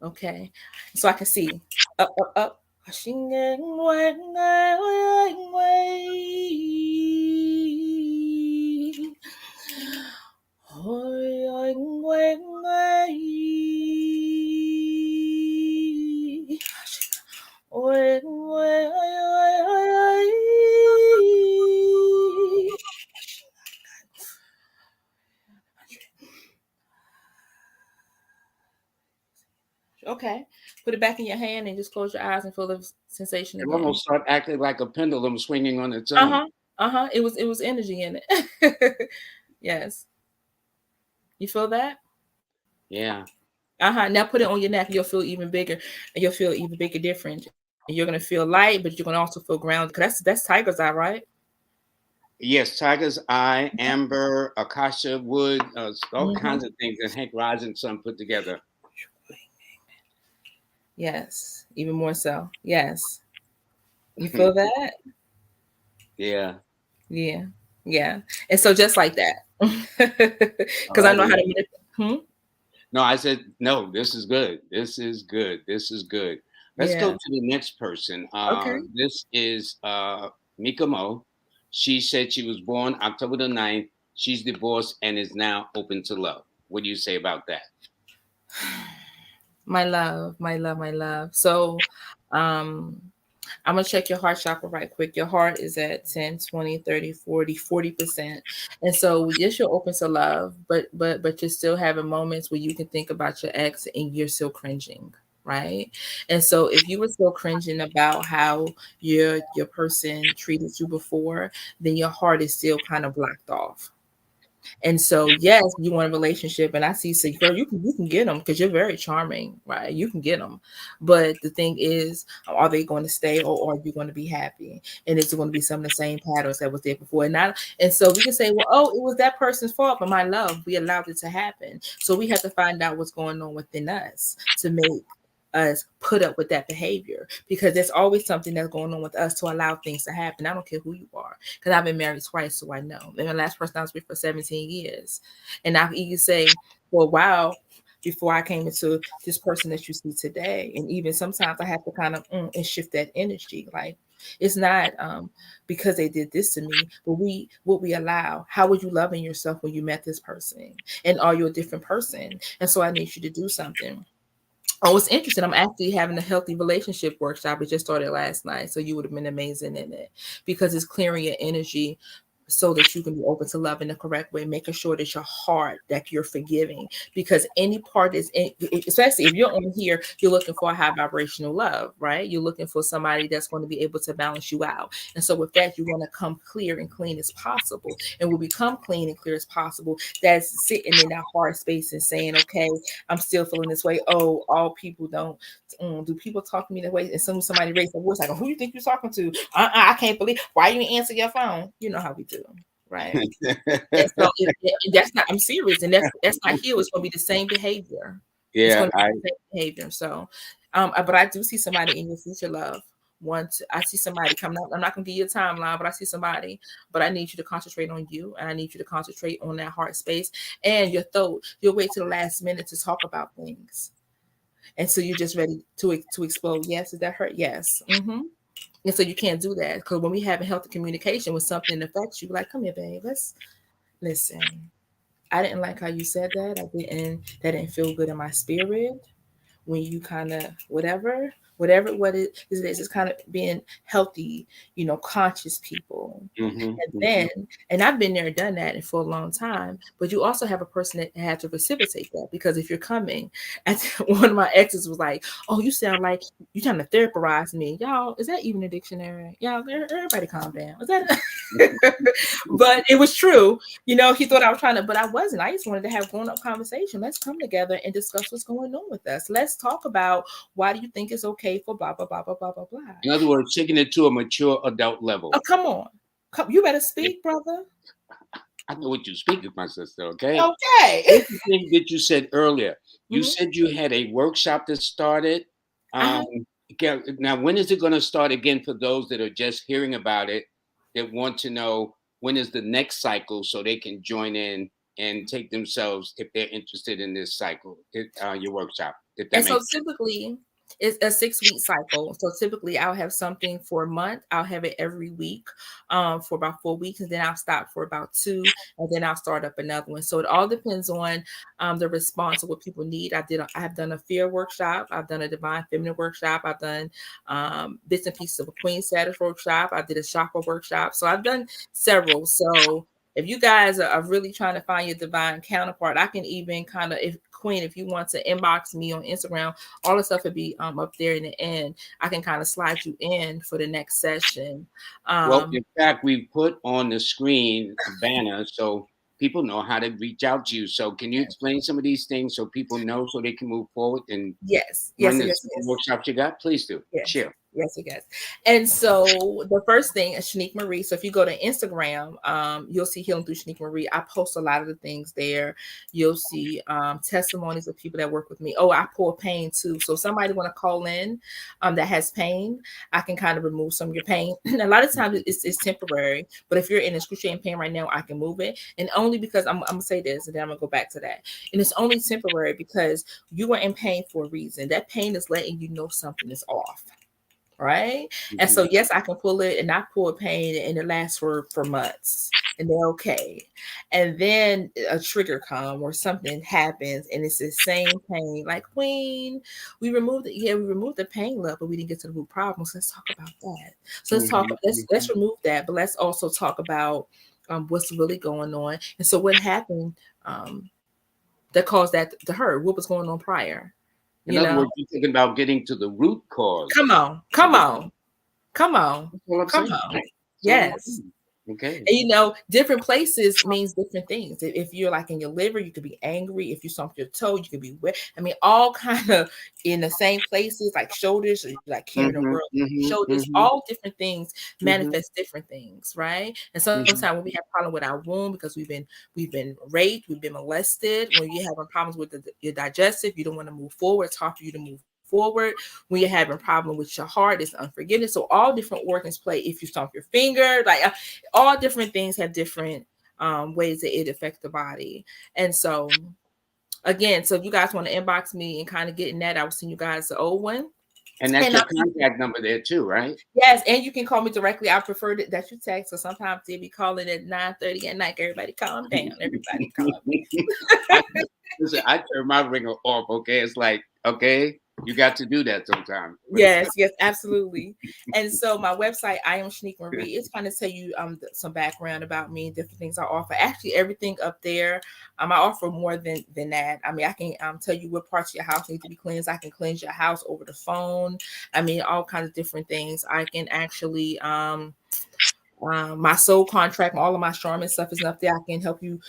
Okay. So I can see. Up, up, up. Okay. Put it back in your hand and just close your eyes and feel the sensation It again. almost start acting like a pendulum swinging on its own. Uh-huh. Uh-huh. It was energy in it. Yes. You feel that? Yeah. Uh-huh. Now put it on your neck. You'll feel even bigger. And you'll feel even bigger difference. And you're gonna feel light, but you're gonna also feel grounded. Cause that's tiger's eye, right? Yes, tiger's eye, amber, acacia wood, all Mm-hmm. kinds of things that Hank Rising Sun put together. Yes. Even more so. Yes. You feel that? Yeah. Yeah. Yeah. And so just like that. All Because I know how righty. to hmm? No, I said, no, this is good. This is good. This is good. Let's go Yeah. to the next person. Okay. This is Mika Mo. She said she was born October the 9th. She's divorced and is now open to love. What do you say about that? My love, my love, my love. So, um, I'm gonna check your heart chakra right quick. Your heart is at 10, 20, 30, 40%. And so yes, you're open to love, but you're still having moments where you can think about your ex and you're still cringing, right? And so if you were still cringing about how your person treated you before, then your heart is still kind of blocked off. And so, yes, you want a relationship, and I see, so girl, you can get them because you're very charming, right? You can get them, but the thing is, are they going to stay, or are you going to be happy? And it's going to be some of the same patterns that was there before, and so we can say, well, oh, it was that person's fault, but my love, we allowed it to happen. So we have to find out what's going on within us to make us put up with that behavior, because there's always something that's going on with us to allow things to happen. I don't care who you are, because I've been married twice, so I know. And the last person I was with for 17 years. And I can say for a while before I came into this person that you see today. And even sometimes I have to kind of and shift that energy. Like, it's not because they did this to me, but what we allow. How were you loving yourself when you met this person? And are you a different person? And so I need you to do something. Oh, it's interesting. I'm actually having a healthy relationship workshop. It just started last night. So you would have been amazing in it, because it's clearing your energy so that you can be open to love in the correct way, making sure that your heart, that you're forgiving, because any part is, especially if you're on here, you're looking for a high vibrational love, right? You're looking for somebody that's going to be able to balance you out. And so with that, you want to come clear and clean as possible. And when we become clean and clear as possible, that's sitting in that heart space and saying, okay, I'm still feeling this way. Oh, all people don't. Do people talk to me that way? And somebody raised their voice like, "Who you think you're talking to? I can't believe why you didn't answer your phone." You know how we do, right? And so and that's not. I'm serious, and that's not healed. It's going to be the same behavior. It's Yeah, going to be the same behavior. So, but I do see somebody in your future, love. I see somebody coming up. I'm not going to give you a timeline, but I see somebody. But I need you to concentrate on you, and I need you to concentrate on that heart space and your throat. You'll wait till the last minute to talk about things, and so you're just ready to explode. Yes, did that hurt? Yes. And so you can't do that, because when we have a healthy communication, when something affects you, like, come here, babe, let's listen. I didn't like how you said that. That didn't feel good in my spirit. When you kind of whatever what it is, it's kind of being healthy, conscious people. hmm And hmm then, and I've been there and done that for a long time, but you also have a person that had to reciprocate that, because if you're coming, and one of my exes was like, "Oh, you sound like you trying to theraperize me." Y'all, is that even a dictionary? Y'all, everybody calm down. Is that? But it was true. He thought I was trying to, but I wasn't. I just wanted to have grown up conversation. Let's come together and discuss what's going on with us. Let's talk about, why do you think it's okay for blah blah blah blah blah blah blah. In other words, taking it to a mature adult level. Oh, come on. You better Yeah, speak, brother. I know what you speak of, my sister. Okay. Okay. Here's the thing that you said earlier. You Mhm. said you had a workshop that started. Um, Uh-huh. Now, when is it going to start again for those that are just hearing about it, that want to know when is the next cycle so they can join in and take themselves, if they're interested in this cycle, your workshop, if that And so makes sense. typically it's a 6-week cycle. So typically I'll have something for a month. I'll have it every week for about 4 weeks, and then I'll stop for about 2, and then I'll start up another one. So it all depends on the response of what people need. I have done a fear workshop. I've done a divine feminine workshop. I've done bits and pieces of a queen status workshop. I did a chakra workshop. So I've done several. So if you guys are really trying to find your divine counterpart, I can even kind of, if Queen, if you want to inbox me on Instagram, all the stuff will be up there in the end. I can kind of slide you in for the next session. Well, Um, in fact, we put on the screen a banner so people know how to reach out to you. So, can you explain some of these things so people know so they can move forward and yes, join yes, the yes, yes. workshops you got? Please do Yes. share. Yes, it does. And so the first thing is Shanique Marie. So if you go to Instagram, you'll see Healing Through Shanique Marie. I post a lot of the things there. You'll see testimonies of people that work with me. Oh, I pour pain too. So if somebody want to call in that has pain, I can kind of remove some of your pain. A lot of times it's temporary, but if you're in excruciating pain right now, I can move it. And only because I'm gonna say this, and then I'm gonna go back to that. And it's only temporary because you were in pain for a reason. That pain is letting you know something is off, right? And Mhm. so yes, I can pull it, and I pull pain, and it lasts for months, and they're okay. And then a trigger come or something happens, and it's the same pain. Like, Queen, we removed it. Yeah, we removed the pain, love, but we didn't get to the root problem. So let's talk about that. So let's talk. Mhm. Let's Mhm. remove that, but let's also talk about what's really going on. And so what happened um, that caused that to hurt? What was going on prior? In You other know, words, you're thinking about getting to the root cause come on, of come the on, problem. come on, That's all I'm come saying. on. That's all I'm Yes. saying. Okay. And different places means different things. If you're like in your liver, you could be angry. If you stomp your toe, you could be wet. I mean, all kind of in the same places, like shoulders, or like carrying the Mhm. world. Mhm. Shoulders, Mhm. all different things Mhm. manifest different things, right? And sometimes Mhm. when we have problem with our womb because we've been raped, we've been molested. When you're having problems with your digestive, you don't want to move forward. It's hard for you to move forward. When you're having problem with your heart, it's unforgiveness. So all different organs play. If you stomp your finger, like all different things have different ways that it affects the body. And so again, so if you guys want to inbox me and kind of get in that, I will send you guys the old one. And that's And your contact number there too, right? yes, and you can call me directly. I prefer that you text. So sometimes they'll be calling at 9:30 at night. Everybody calm down. Everybody calm I down. listen. I turn my ringer off. Okay, it's like okay, you got to do that sometimes. But Yes, yes, absolutely. And so my website, I am Shanique Marie, it's kind of tell you some background about me, different things I offer. Actually, everything up there, I offer more than that. I mean, I can tell you what parts of your house need to be cleansed. I can cleanse your house over the phone. I mean, all kinds of different things. I can actually my soul contract, all of my Charmin stuff is up there. I can help you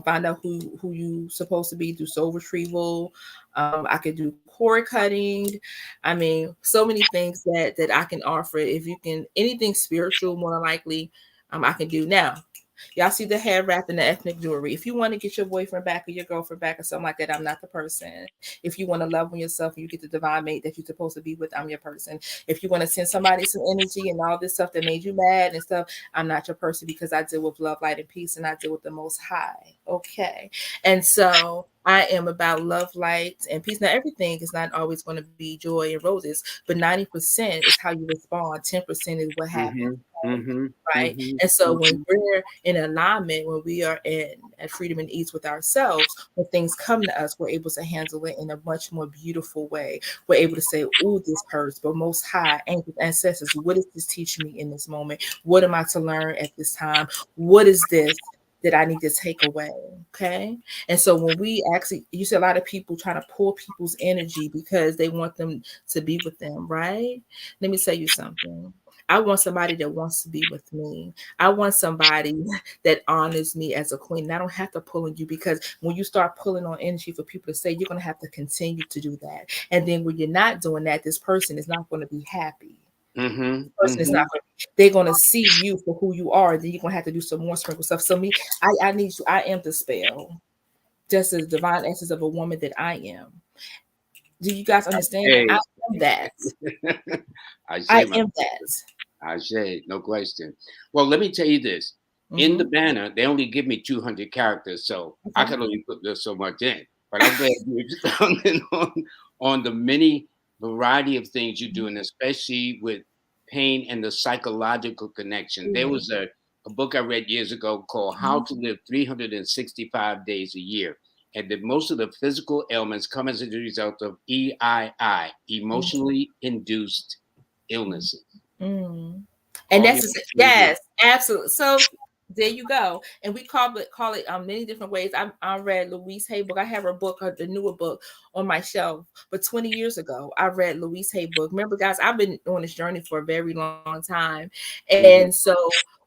find out who you supposed to be through soul retrieval. I could do cord cutting. I mean, so many things that I can offer. If you can anything spiritual, more than likely, I can do now. Y'all see the hair wrap and the ethnic jewelry. If you want to get your boyfriend back or your girlfriend back or something like that, I'm not the person. If you want to love on yourself and you get the divine mate that you're supposed to be with, I'm your person. If you want to send somebody some energy and all this stuff that made you mad and stuff, I'm not your person because I deal with love, light, and peace, and I deal with the most high. Okay. And so I am about love, light, and peace. Now, everything is not always going to be joy and roses, but 90% is how you respond, 10% is what happens. mhm, mhm, Right. mhm, And so when mhm, we're in alignment, when we are in at freedom and ease with ourselves, when things come to us, we're able to handle it in a much more beautiful way. We're able to say, "Ooh, this hurts," but most high angels, ancestors, what does this teach me in this moment? What am I to learn at this time? What is this that I need to take away? Okay. And so when we actually, you see a lot of people trying to pull people's energy because they want them to be with them, right? Let me tell you something. I want somebody that wants to be with me. I want somebody that honors me as a queen. And I don't have to pull on you because when you start pulling on energy for people to say, you're going to have to continue to do that. And then when you're not doing that, this person is not going to be happy. mhm, Person is not mhm. going to, they're going to see you for who you are. Then you're going to have to do some more sprinkle stuff. So me, I need you. I am the spell. Just as divine essence of a woman that I am. Do you guys understand that? I Hey, am that. I I say my. am that. I say, no question. Well, let me tell you this. In the Mm-hmm. banner, they only give me 200 characters, so I Okay. can only put this so much in. But I'm glad you expounded on the many variety of things you do, and especially with pain and the psychological connection. There Mhm. was a book I read years ago called How Mhm. to Live 365 Days a Year. And that most of the physical ailments come as a result of EII, Mhm. emotionally induced illnesses. Mm. And All that's the yes, absolutely. So opportunity. There you go. And we call it many different ways. I read Louise Hay book. I have her book, the newer book on my shelf. But 20 years ago, I read Louise Hay book. Remember, guys, I've been on this journey for a very long time. And Mhm. so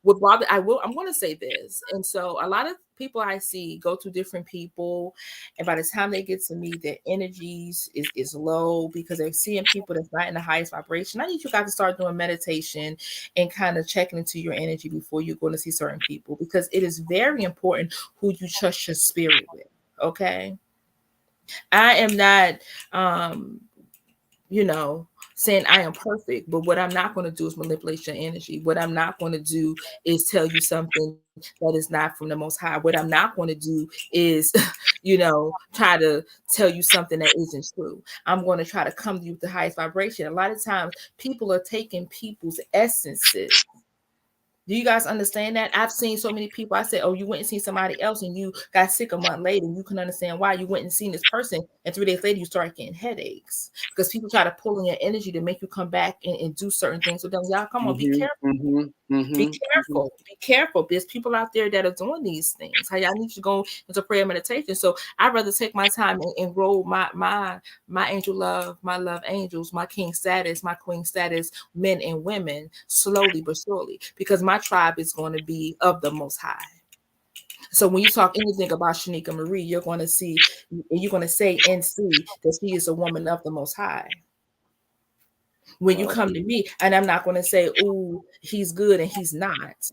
with Bob, I'm gonna say this. And so a lot of people I see go to different people, and by the time they get to me, their energies is low because they're seeing people that's not in the highest vibration. I need you guys to start doing meditation and kind of checking into your energy before you go to see certain people, because it is very important who you trust your spirit with. Okay. I am not you know, saying I am perfect, but what I'm not going to do is manipulate your energy. What I'm not going to do is tell you something that is not from the most high. What I'm not going to do is, try to tell you something that isn't true. I'm going to try to come to you with the highest vibration. A lot of times people are taking people's essences. Do you guys understand that? I've seen so many people. I said, "Oh, you went and seen somebody else, and you got sick a month later. And you can understand why you went and seen this person, and 3 days later you start getting headaches because people try to pull in your energy to make you come back and do certain things with them. Y'all, come on, be Mhm. careful. Mhm. Be Mhm. Mhm. careful. Be careful. There's people out there that are doing these things. How y'all need to go into prayer meditation. So I'd rather take my time and grow my angel love, my love angels, my king status, my queen status, men and women, slowly but surely, because my tribe is going to be of the most high. So when you talk anything about Shanika Marie, you're going to see, you're going to say and see that she is a woman of the most high. When you Well, come to me, and I'm not going to say, "Oh, he's good," and he's not.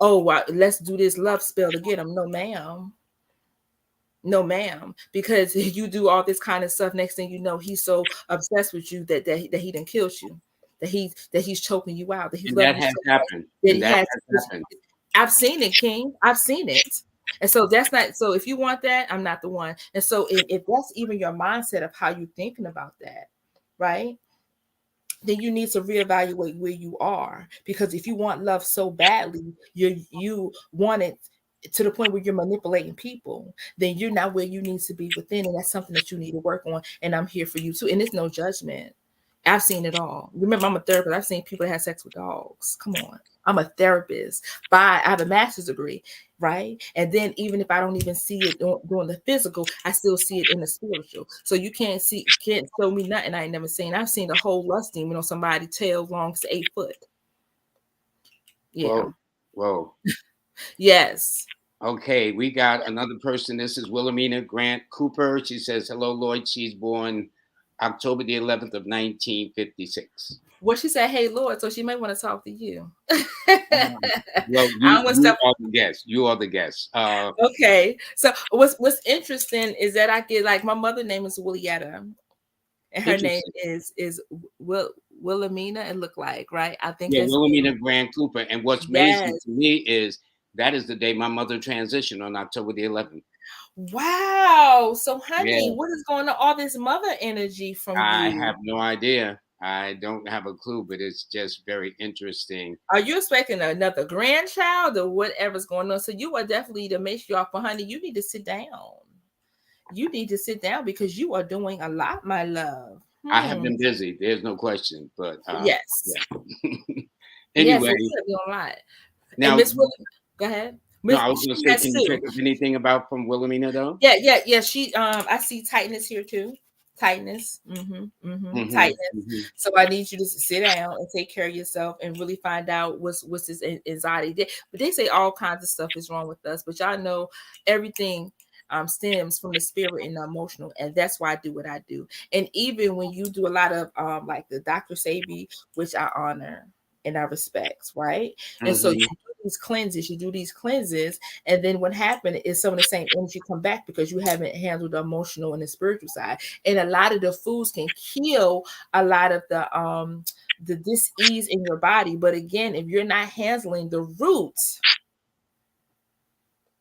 Oh, let's do this love spell to get him. No, ma'am. No, ma'am. Because you do all this kind of stuff. Next thing you know, he's so obsessed with you that he done killed you. That he's choking you out. That he's and that loving you has so much happened. that And he that has. has happened. I've seen it, King. I've seen it. And so that's not. So if you want that, I'm not the one. And so if that's even your mindset of how you're thinking about that, right? Then you need to reevaluate where you are, because if you want love so badly, you want it to the point where you're manipulating people, then you're not where you need to be within, and that's something that you need to work on. And I'm here for you too. And it's no judgment. I've seen it all. Remember, I'm a therapist. I've seen people that have sex with dogs. Come on. I'm a therapist. I have a master's degree, right? And then even if I don't even see it doing the physical, I still see it in the spiritual. So you can't show me nothing I ain't never seen. I've seen the whole lust demon on somebody tail long as 8 foot. Yeah. Whoa. Whoa. Yes. Okay, we got another person. This is Wilhelmina Grant Cooper. She says, "Hello, Lloyd." She's born October the 11th of 1956. Well, she said, "Hey, Lord," so she may want to talk to you. Well, I'm gonna you step. are the guest. You are the guest. Okay. So what's interesting is that I get, like, my mother name is Willietta, and her name Interesting. is Wilhelmina. It looked like, right? I think Yeah, it's Wilhelmina Grant Cooper. And what's amazing yes. to me is that is the day my mother transitioned on October the 11th. Wow. So, honey, Yeah, what is going on? All this mother energy from I you. have no idea. I don't have a clue, but it's just very interesting. Are you expecting another grandchild or whatever's going on? So you are definitely the matriarch, but honey, you need to sit down. You need to sit down because you are doing a lot, my love. I have Hmm. been busy. There's no question. But Yes. yeah. Yes, Anyway, so you have been a lot. And now, Miss William, go ahead. no, Miss, I was going to she say, has can you check two. up anything about from Wilhelmina though? Yeah. She I see tightness here too. Tightness. Hmm. Tightness. Hmm. So I need you to sit down and take care of yourself and really find out what's this anxiety. But they say all kinds of stuff is wrong with us, but y'all know everything stems from the spirit and the emotional, and that's why I do what I do. And even when you do a lot of like the Dr. Sabi, which I honor and I respect, right? And so Hmm. you do these cleanses, and then what happened is some of the same energy come back because you haven't handled the emotional and the spiritual side. And a lot of the foods can kill a lot of the dis-ease in your body. But again, if you're not handling the roots,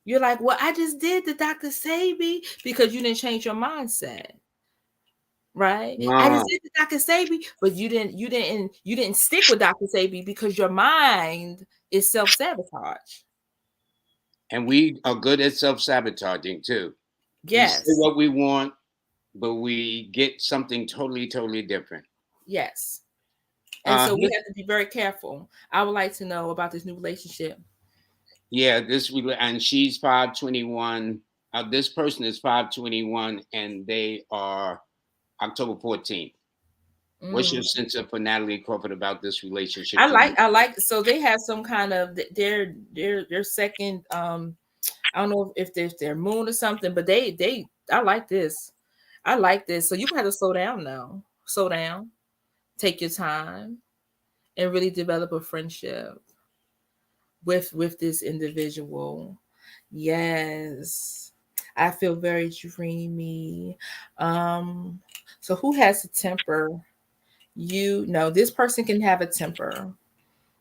you're like, well, I just did the Dr. Sabi because you didn't change your mindset. Right. I just did the Dr. Sabi, but you didn't stick with Dr. Sabi because your mind is self-sabotage. And we are good at self sabotaging too. We say Yes. what we want, but we get something totally, totally different. Yes. And so we Here, have to be very careful. I would like to know about this new relationship. Yeah, and she's 521. This person is 521, and they are October 14th. What's your Mm. sense of for Natalie Crawford about this relationship? I like so they have some kind of their second I don't know if they're moon or something, but they I like this. I like this. So you have to slow down now. Slow down. Take your time and really develop a friendship with this individual. Yes. I feel very dreamy. Um so who has a temper? You know, this person can have a temper.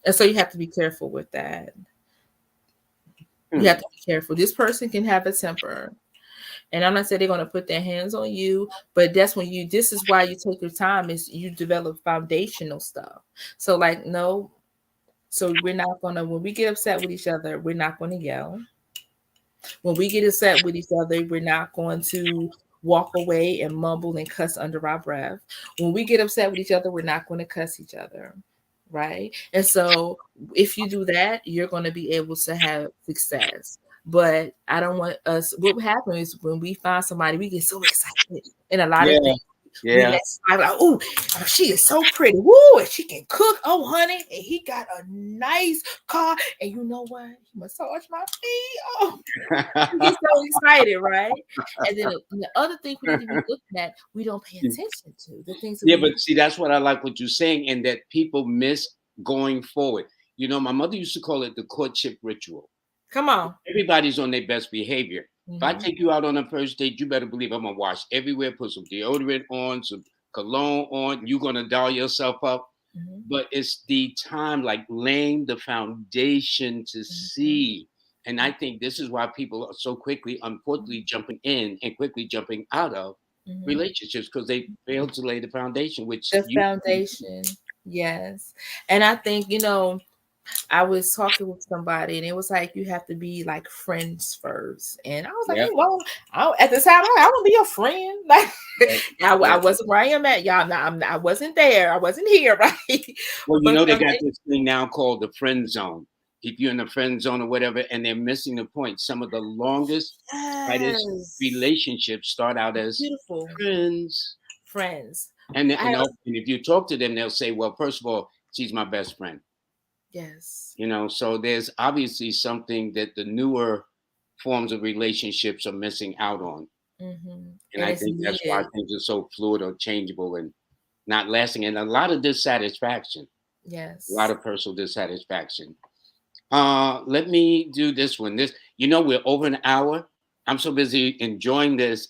And so you have to be careful with that. You have Hmm. to be careful. This person can have a temper. And I'm not saying they're gonna put their hands on you, but that's when this is why you take your time is you develop foundational stuff. So like no, so we're not gonna when we get upset with each other, we're not gonna yell. When we get upset with each other, we're not going to walk away and mumble and cuss under our breath. When we get upset with each other, we're not going to cuss each other. Right. And so if you do that, you're going to be able to have success. But I don't want us, what happens is when we find somebody, we get so excited in a lot of Yeah, things. We yeah. let somebody like, oh, she is so pretty. Woo, and she can cook. Oh, honey. And he got a nice car. And you know what? He massage my feet. Oh, we get so excited, right? And then the other thing we need to be looking at, we don't pay attention to the things that Yeah, we but see, that's what I like what you're saying, and that people miss going forward. My mother used to call it the courtship ritual. come on. Everybody's on their best behavior. If I Hmm. take you out on a first date, you better believe I'm gonna wash everywhere, put some deodorant on, some cologne on. You're gonna doll yourself up. Hmm. But it's the time, like laying the foundation to Hmm. see. And I think this is why people are so quickly, unfortunately, jumping in and quickly jumping out of Hmm. relationships because they failed to lay the foundation, which The you. foundation, yes. And I think I was talking with somebody, and it was like you have to be like friends first. And I was like, Yeah, well, at the time, I want to be your friend. Like, yeah, I yeah. wasn't where I am at, y'all. I wasn't there. I wasn't here, right? Well, But they got foundation, this thing now called the friend zone. If you're in the friend zone or whatever, and they're missing the point. Some of the longest, tightest yes, relationships start out as beautiful friends. friends. And, I have, and if you talk to them, they'll say, well, first of all, she's my best friend. yes. So there's obviously something that the newer forms of relationships are missing out on. Hmm. And And I it's think that's why needed. things are so fluid or changeable and not lasting. And a lot of dissatisfaction, a lot Yes. of personal dissatisfaction. Let me do this one. We're over an hour. I'm so busy enjoying this.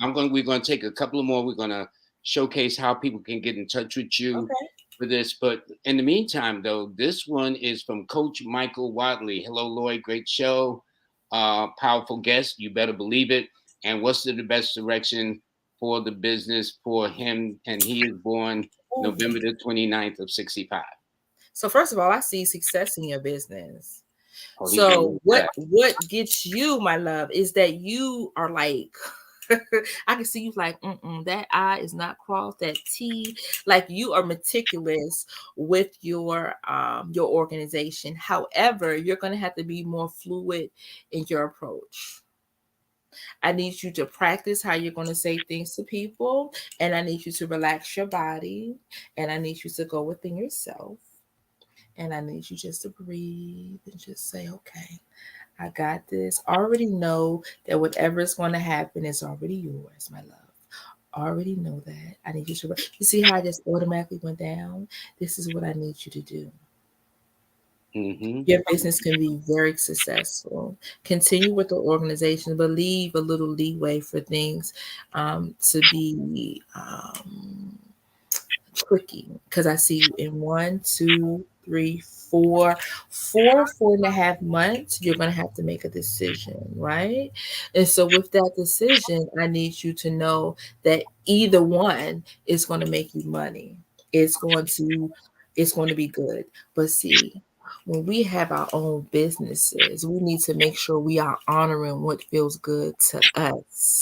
We're gonna take a couple of more. We're gonna showcase how people can get in touch with you Okay. for this. But in the meantime, though, this one is from Coach Michael Watley. Hello, Lloyd. Great show. Powerful guest. You better believe it. And what's the best direction for the business for him? And he is born Ooh. November the 29th of 65. So first of all, I see success in your business. Oh, he's gonna So love that. what gets you, my love, is that you are like I can see you like, that I is not crossed, that T, like you are meticulous with your organization. However, you're gonna have to be more fluid in your approach. I need you to practice how you're going to say things to people, and I need you to relax your body, and I need you to go within yourself, and I need you just to breathe and just say, okay, I got this. Already know that whatever is going to happen is already yours, my love. Already know that. I need you to. You see how I just automatically went down? This is what I need you to do. Mm-hmm. Your business can be very successful. Continue with the organization, but leave a little leeway for things to be tricky, because I see you in 4.5 months, you're going to have to make a decision, right? And so, with that decision, I need you to know that either one is going to make you money. It's going to, it's going to be good. But see, when we have our own businesses, we need to make sure we are honoring what feels good to us.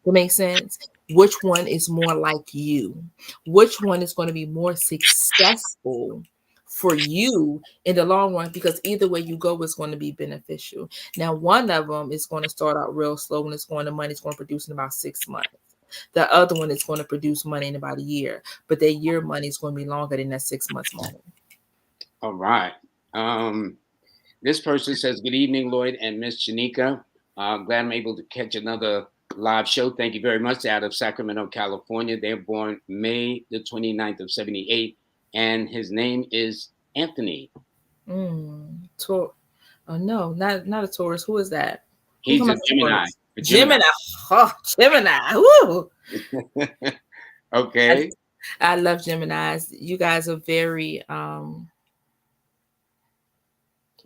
That makes sense. Which one is more like you? Which one is going to be more successful for you in the long run, because either way you go is going to be beneficial. Now, one of them is going to start out real slow and it's going to money, it's going to produce in about 6 months. The other one is going to produce money in about a year, but that year money is going to be longer than that 6 months money. All right. This person says, "Good evening, Lloyd and Miss Shanika. Glad I'm able to catch another live show. Thank you very much." Out of Sacramento, California. They're born May the 29th of 78, and his name is Anthony. Oh no, not a Taurus. Who is that? Who He's talking a about Gemini. Taurus? A Gemini. Gemini. Oh, Gemini. Woo! Okay. I love Geminis. You guys are very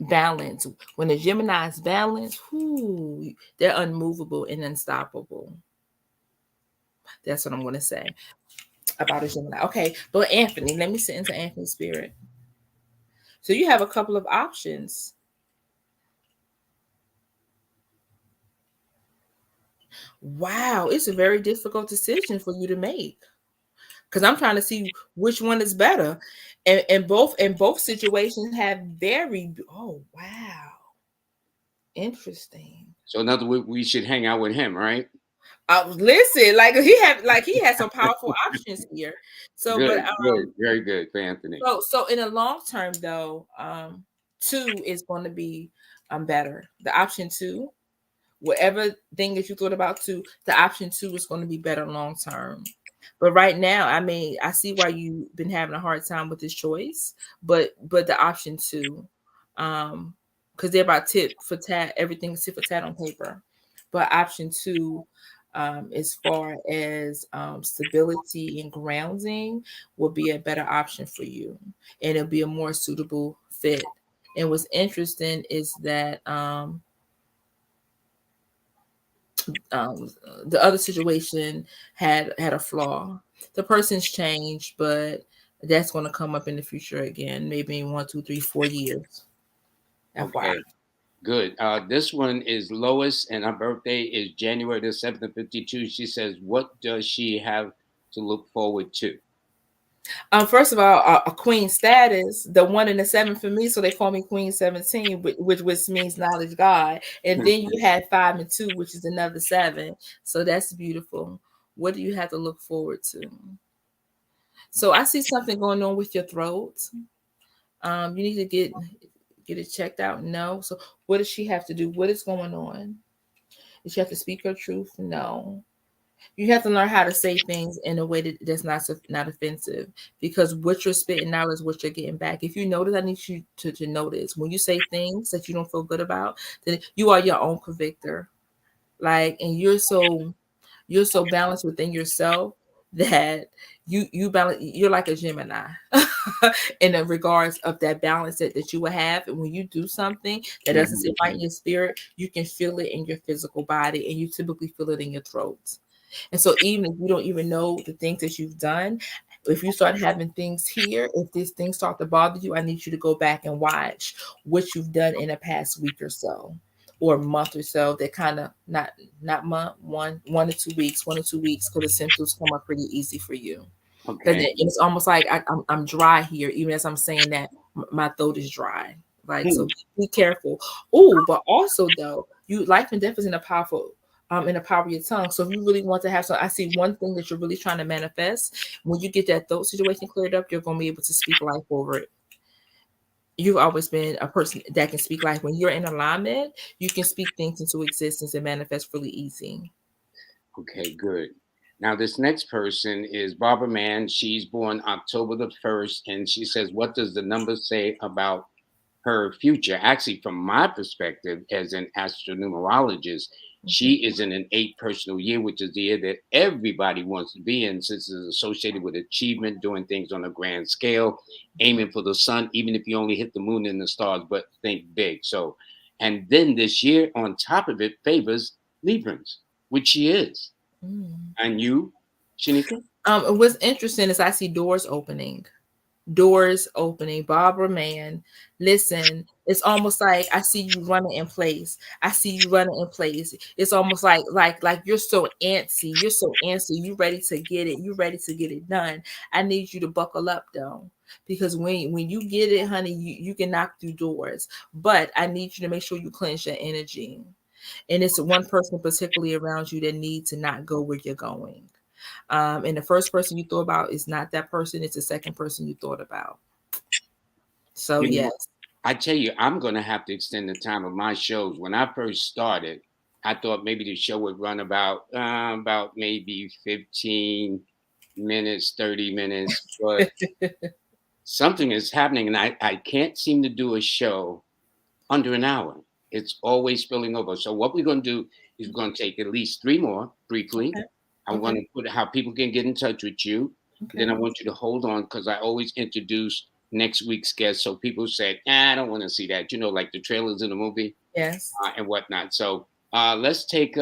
balanced. When the Gemini is balanced, they're unmovable and unstoppable. That's what I'm going to say about a Gemini. Okay, but Anthony, let me sit into Anthony's spirit. So you have a couple of options. Wow, it's a very difficult decision for you to make, because I'm trying to see which one is better, and both situations have very. Oh wow, interesting. So in other words, we should hang out with him, right? Listen, he had some powerful options here. So, but Good, good, very good for Anthony. so in the long term though, two is going to be better. The option two, whatever thing that you thought about two, the option two is going to be better long term. But right now, I mean, I see why you've been having a hard time with this choice, but the option two, because they're about tit for tat, everything is tit for tat on paper. But option two, as far as stability and grounding, will be a better option for you, and it'll be a more suitable fit. And what's interesting is that the other situation had a flaw. The person's changed, but that's going to come up in the future again, maybe in 1, 2, 3, 4 years. FYI. Okay, good. This one is Lois, and her birthday is January the 7th of 52. She says, "What does she have to look forward to?" First of all, a queen status, the 1 and the 7 for me, so they call me Queen 17, which means knowledge God. And then you had 5 and 2, which is another 7. So that's beautiful. What do you have to look forward to? So I see something going on with your throat. You need to get it checked out. No. So what does she have to do? What is going on? Does she have to speak her truth? No. You have to learn how to say things in a way that's not offensive, because what you're spitting out is what you're getting back. If you notice, I need you to notice when you say things that you don't feel good about, then you are your own convictor. And you're so balanced within yourself that you balance. You're like a Gemini in the regards of that balance that you will have. And when you do something that doesn't sit right in your spirit, you can feel it in your physical body, and you typically feel it in your throat. And so even if you don't even know the things that you've done, if you start having things here, if these things start to bother you, I need you to go back and watch what you've done in the past week or so, or month or so. That kind of not month, 1 to 2 weeks, 1 or 2 weeks, because the symptoms come up pretty easy for you. Because Okay. it's almost like I'm dry here, even as I'm saying that my throat is dry. So be careful. Oh, but also though, life and death is in a power of your tongue. So if you really want to have I see one thing that you're really trying to manifest. When you get that throat situation cleared up, you're going to be able to speak life over it. You've always been a person that can speak life. When you're in alignment, you can speak things into existence and manifest really easy. Okay, good. Now, this next person is Barbara Mann. She's born October the 1st, and she says, "What does the number say about her future?" Actually, from my perspective as an astronumerologist, she is in an 8 personal year, which is the year that everybody wants to be in, since it's associated with achievement, doing things on a grand scale, aiming for the sun, even if you only hit the moon and the stars, but think big. So, and then this year, on top of it, favors Librans, which she is. And you, Shenika? What's interesting is I see doors opening. Barbara Mann, listen, it's almost like I see you running in place. It's almost like you're so antsy. You ready to get it. You ready to get it done. I need you to buckle up though, because when you get it, honey, you can knock through doors. But I need you to make sure you cleanse your energy. And it's one person particularly around you that needs to not go where you're going. And the first person you thought about is not that person, it's the second person you thought about. So You know, yes. I tell you, I'm going to have to extend the time of my shows. When I first started, I thought maybe the show would run about maybe 15 minutes, 30 minutes, but something is happening, and I can't seem to do a show under an hour. It's always spilling over. So what we're going to do is we're going to take at least three more briefly. Okay. I want Okay. to put how people can get in touch with you. Then Okay. I want you to hold on because I always introduce next week's guest. So people say, I don't want to see that. Like the trailers in the movie Yes. and whatnot. So let's take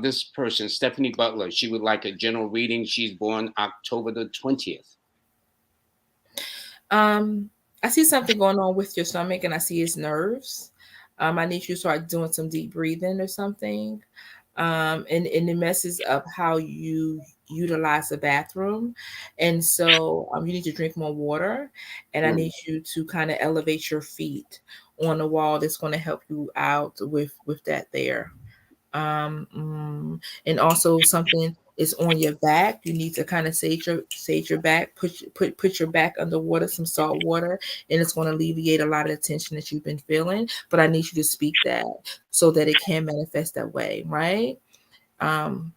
this person, Stephanie Butler. She would like a general reading. She's born October the 20th. Um, I see something going on with your stomach, and I see it's nerves. I need you to start doing some deep breathing or something. And it messes up how you utilize the bathroom. And so you need to drink more water, and I Mm. need you to kind of elevate your feet on the wall. That's going to help you out with that there. And also something is on your back. You need to kind of sage your back, put your back underwater, some salt water, and it's going to alleviate a lot of the tension that you've been feeling. But I need you to speak that so that it can manifest that way, right? Um,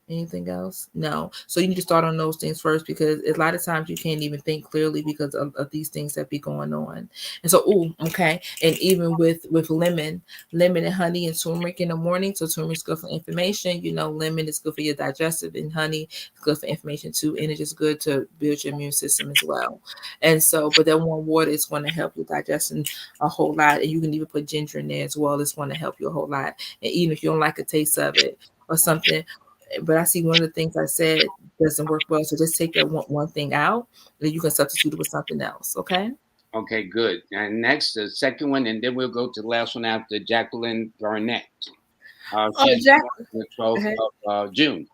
Anything else? No. So you need to start on those things first, because a lot of times you can't even think clearly because of these things that be going on. And so, okay. And even with lemon and honey and turmeric in the morning. So turmeric's good for inflammation. Lemon is good for your digestive, and honey is good for inflammation too. And it's just good to build your immune system as well. And so, but that warm water is going to help your digestion a whole lot. And you can even put ginger in there as well. It's going to help you a whole lot. And even if you don't like the taste of it or something, but I see one of the things I said doesn't work well. So just take that one thing out, and you can substitute it with something else. Okay. Okay, good. And next, the second one, and then we'll go to the last one after Jacqueline Garnett. Oh, She's Jack. born on the 12th of June.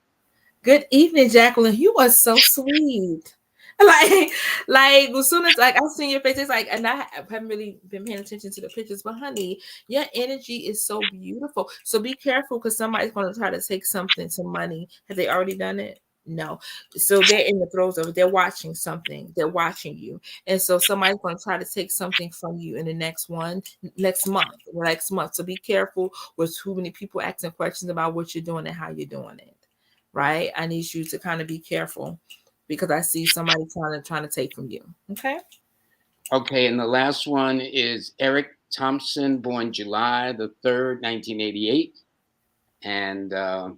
Good evening, Jacqueline. You are so sweet. Like, like as soon as I seen your face, it's like, and I haven't really been paying attention to the pictures, but honey, your energy is so beautiful. So be careful, because somebody's going to try to take something, some money. Have they already done it? No. So they're in the throes of it. They're watching something. They're watching you, and so somebody's going to try to take something from you in the next month. So be careful with too many people asking questions about what you're doing and how you're doing it. Right? I need you to kind of be careful, because I see somebody trying to take from you. Okay. Okay, and the last one is Eric Thompson, born July the 3rd, 1988. And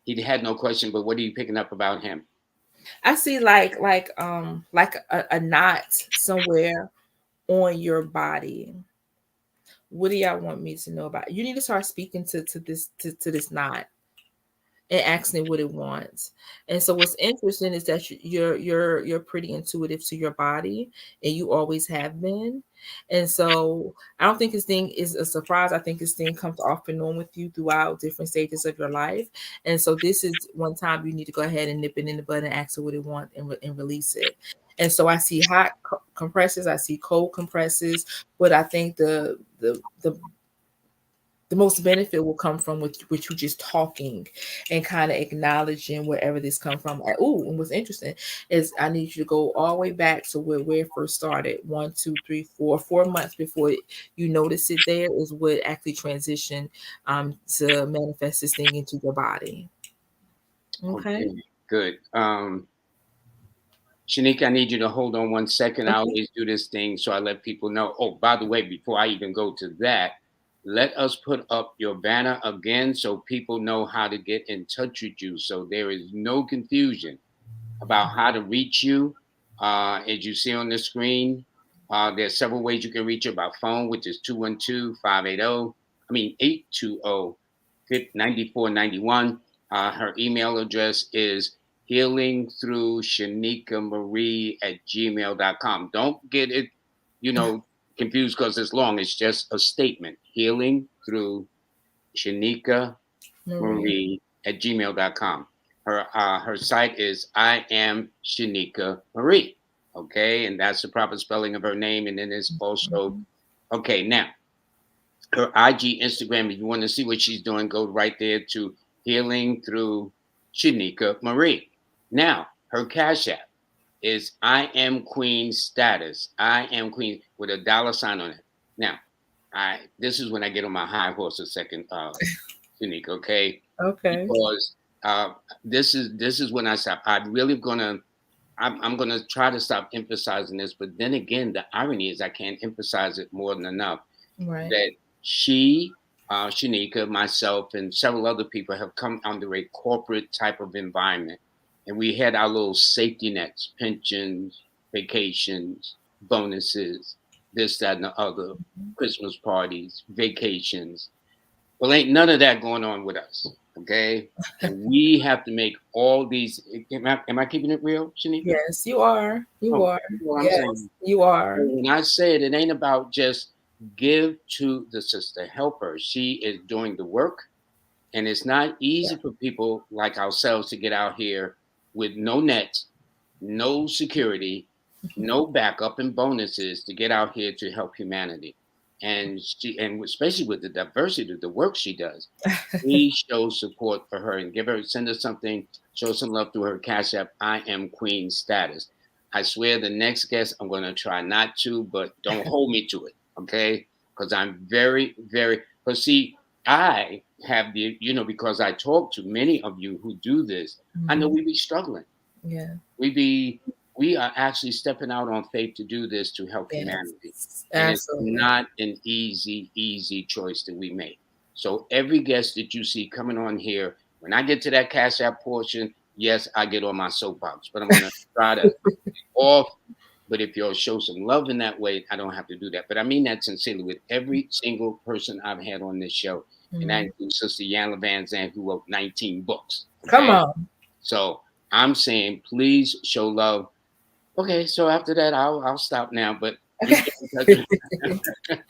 he had no question, but what are you picking up about him? I see like a knot somewhere on your body. What do y'all want me to know about? You need to start speaking to this knot and asking it what it wants. And so what's interesting is that you're pretty intuitive to your body, and you always have been. And so I don't think this thing is a surprise. I think this thing comes off and on with you throughout different stages of your life. And so this is one time you need to go ahead and nip it in the bud and ask it what it wants, and release it. And so I see hot compresses, I see cold compresses, but I think the most benefit will come from with you just talking and kind of acknowledging wherever this come from. And what's interesting is I need you to go all the way back to where it first started. 1, 2, 3, 4 months before you notice it. There is what actually transitioned to manifest this thing into your body. Okay. Okay, good. Shanika, I need you to hold on 1 second. I Okay. always do this thing so I let people know. Oh, by the way, before I even go to that, let us put up your banner again so people know how to get in touch with you. So there is no confusion about how to reach you. As you see on the screen, there's several ways you can reach her by phone, which is 820 9491. Her email address is healing through Shanika Marie at gmail.com. Don't get it, confused because it's long. It's just a statement. Healing through Shanika Marie. Marie at gmail.com. Her site is I am Shanika Marie. Okay, and that's the proper spelling of her name. And then it's also Mhm. okay. Now her IG, Instagram. If you want to see what she's doing, go right there to Healing Through Shanika Marie. Now her Cash App is I am Queen status. I am Queen with a dollar sign on it. Now, this is when I get on my high horse a second, Unique, okay? Okay. Because this is when I stop. I'm gonna try to stop emphasizing this, but then again, the irony is I can't emphasize it more than enough Right. that she, Shenika, myself, and several other people have come under a corporate type of environment. And we had our little safety nets, pensions, vacations, bonuses, this, that, and the other, Mhm. Christmas parties, vacations. Well, ain't none of that going on with us. Okay. And we have to make all these. Am I keeping it real, Shanika? Yes, you are. You Oh, are. you know what I'm Yes, saying? you are. When I say it, it ain't about just give to the sister, help her. She is doing the work, and it's not Yeah. easy for people like ourselves to get out here with no net, no security, no backup and bonuses to get out here to help humanity. And especially with the diversity of the work she does, please show support for her and send her something, show some love through her Cash App. I am Queen status. I swear the next guest I'm going to try not to, but don't hold me to it, okay? Because I'm very, very. Because see, I have because I talk to many of you who do this. I know Mhm. we be struggling. Yeah. We be we are actually stepping out on faith to do this to help humanity. Yes. And it's Absolutely. not an easy choice that we make. So every guest that you see coming on here, when I get to that Cash App portion, yes, I get on my soapbox, but I'm gonna try to off. But if you'll show some love in that way, I don't have to do that. But I mean that sincerely with every single person I've had on this show. And that Mhm. includes Sister Yana Van Zandt, who wrote 19 books. Come Okay. on. So I'm saying please show love. Okay, so after that I'll stop now, but do Okay. get in touch.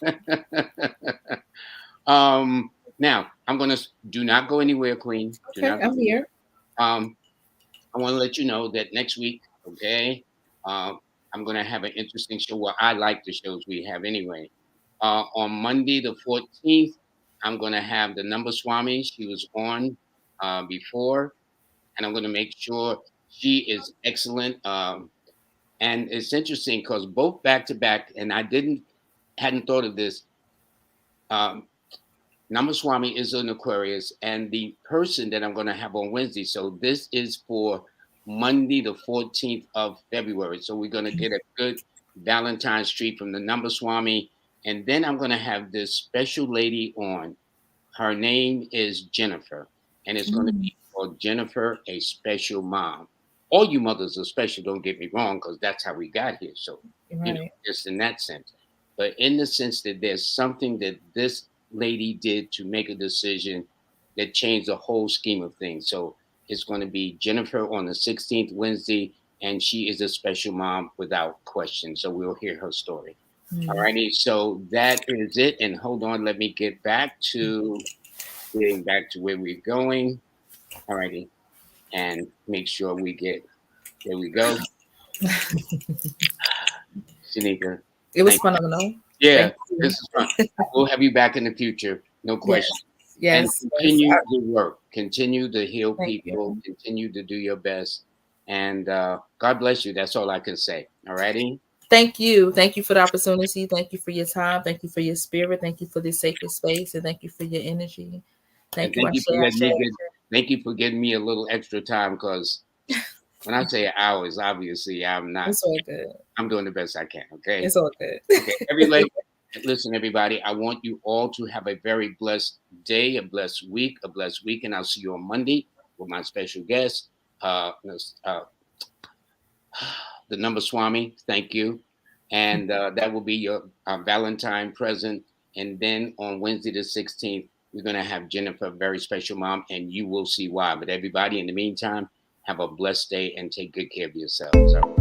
Now I'm gonna do not go anywhere, Queen. Do Okay, not go I'm anywhere. here. I want to let you know that next week, okay, uh, I'm gonna have an interesting show. Well, I like the shows we have anyway. On Monday the 14th, I'm gonna have the Number Swami. She was on before, and I'm gonna make sure she is excellent. And it's interesting because both back to back, and hadn't thought of this. Um, Namaswamy is an Aquarius, and the person that I'm going to have on Wednesday. So this is for Monday, the 14th of February. So we're going to get a good Valentine's treat from the Namaswamy, and then I'm going to have this special lady on. Her name is Jennifer, and it's going to Mm, be called Jennifer, a Special Mom. All you mothers are special, don't get me wrong, because that's how we got here. So, right. just in that sense. But in the sense that there's something that this lady did to make a decision that changed the whole scheme of things. So, it's going to be Jennifer on the 16th Wednesday, and she is a special mom without question. So, we'll hear her story. All Mm. righty, so that is it. And hold on, let me get back to getting back to where we're going. All righty, and make sure we get there. We go, Shanika. It was Thank phenomenal. Yeah, Thank you. this is fun. I will have you back in the future, no Yes. question. And Yes. Yes. continue the work, continue to heal Thank people, you. continue to do your best, and God bless you. That's all I can say. All righty. Thank you. Thank you for the opportunity. Thank you for your time. Thank you for your spirit. Thank you for this sacred space. And thank you for your energy. And Thank you. I share. I share. thank you for getting me a little extra time because when I say hours, obviously I'm not. It's all good. I'm doing the best I can. Okay. It's all good. Okay. Listen, everybody. I want you all to have a very blessed day, a blessed week, a blessed weekend. I'll see you on Monday with my special guest, uh, uh, the Number Swami. Thank you, and that will be your Valentine present. And then on Wednesday the 16th, we're gonna have Jennifer, a very special mom, and you will see why. But everybody, in the meantime, have a blessed day and take good care of yourselves. All right.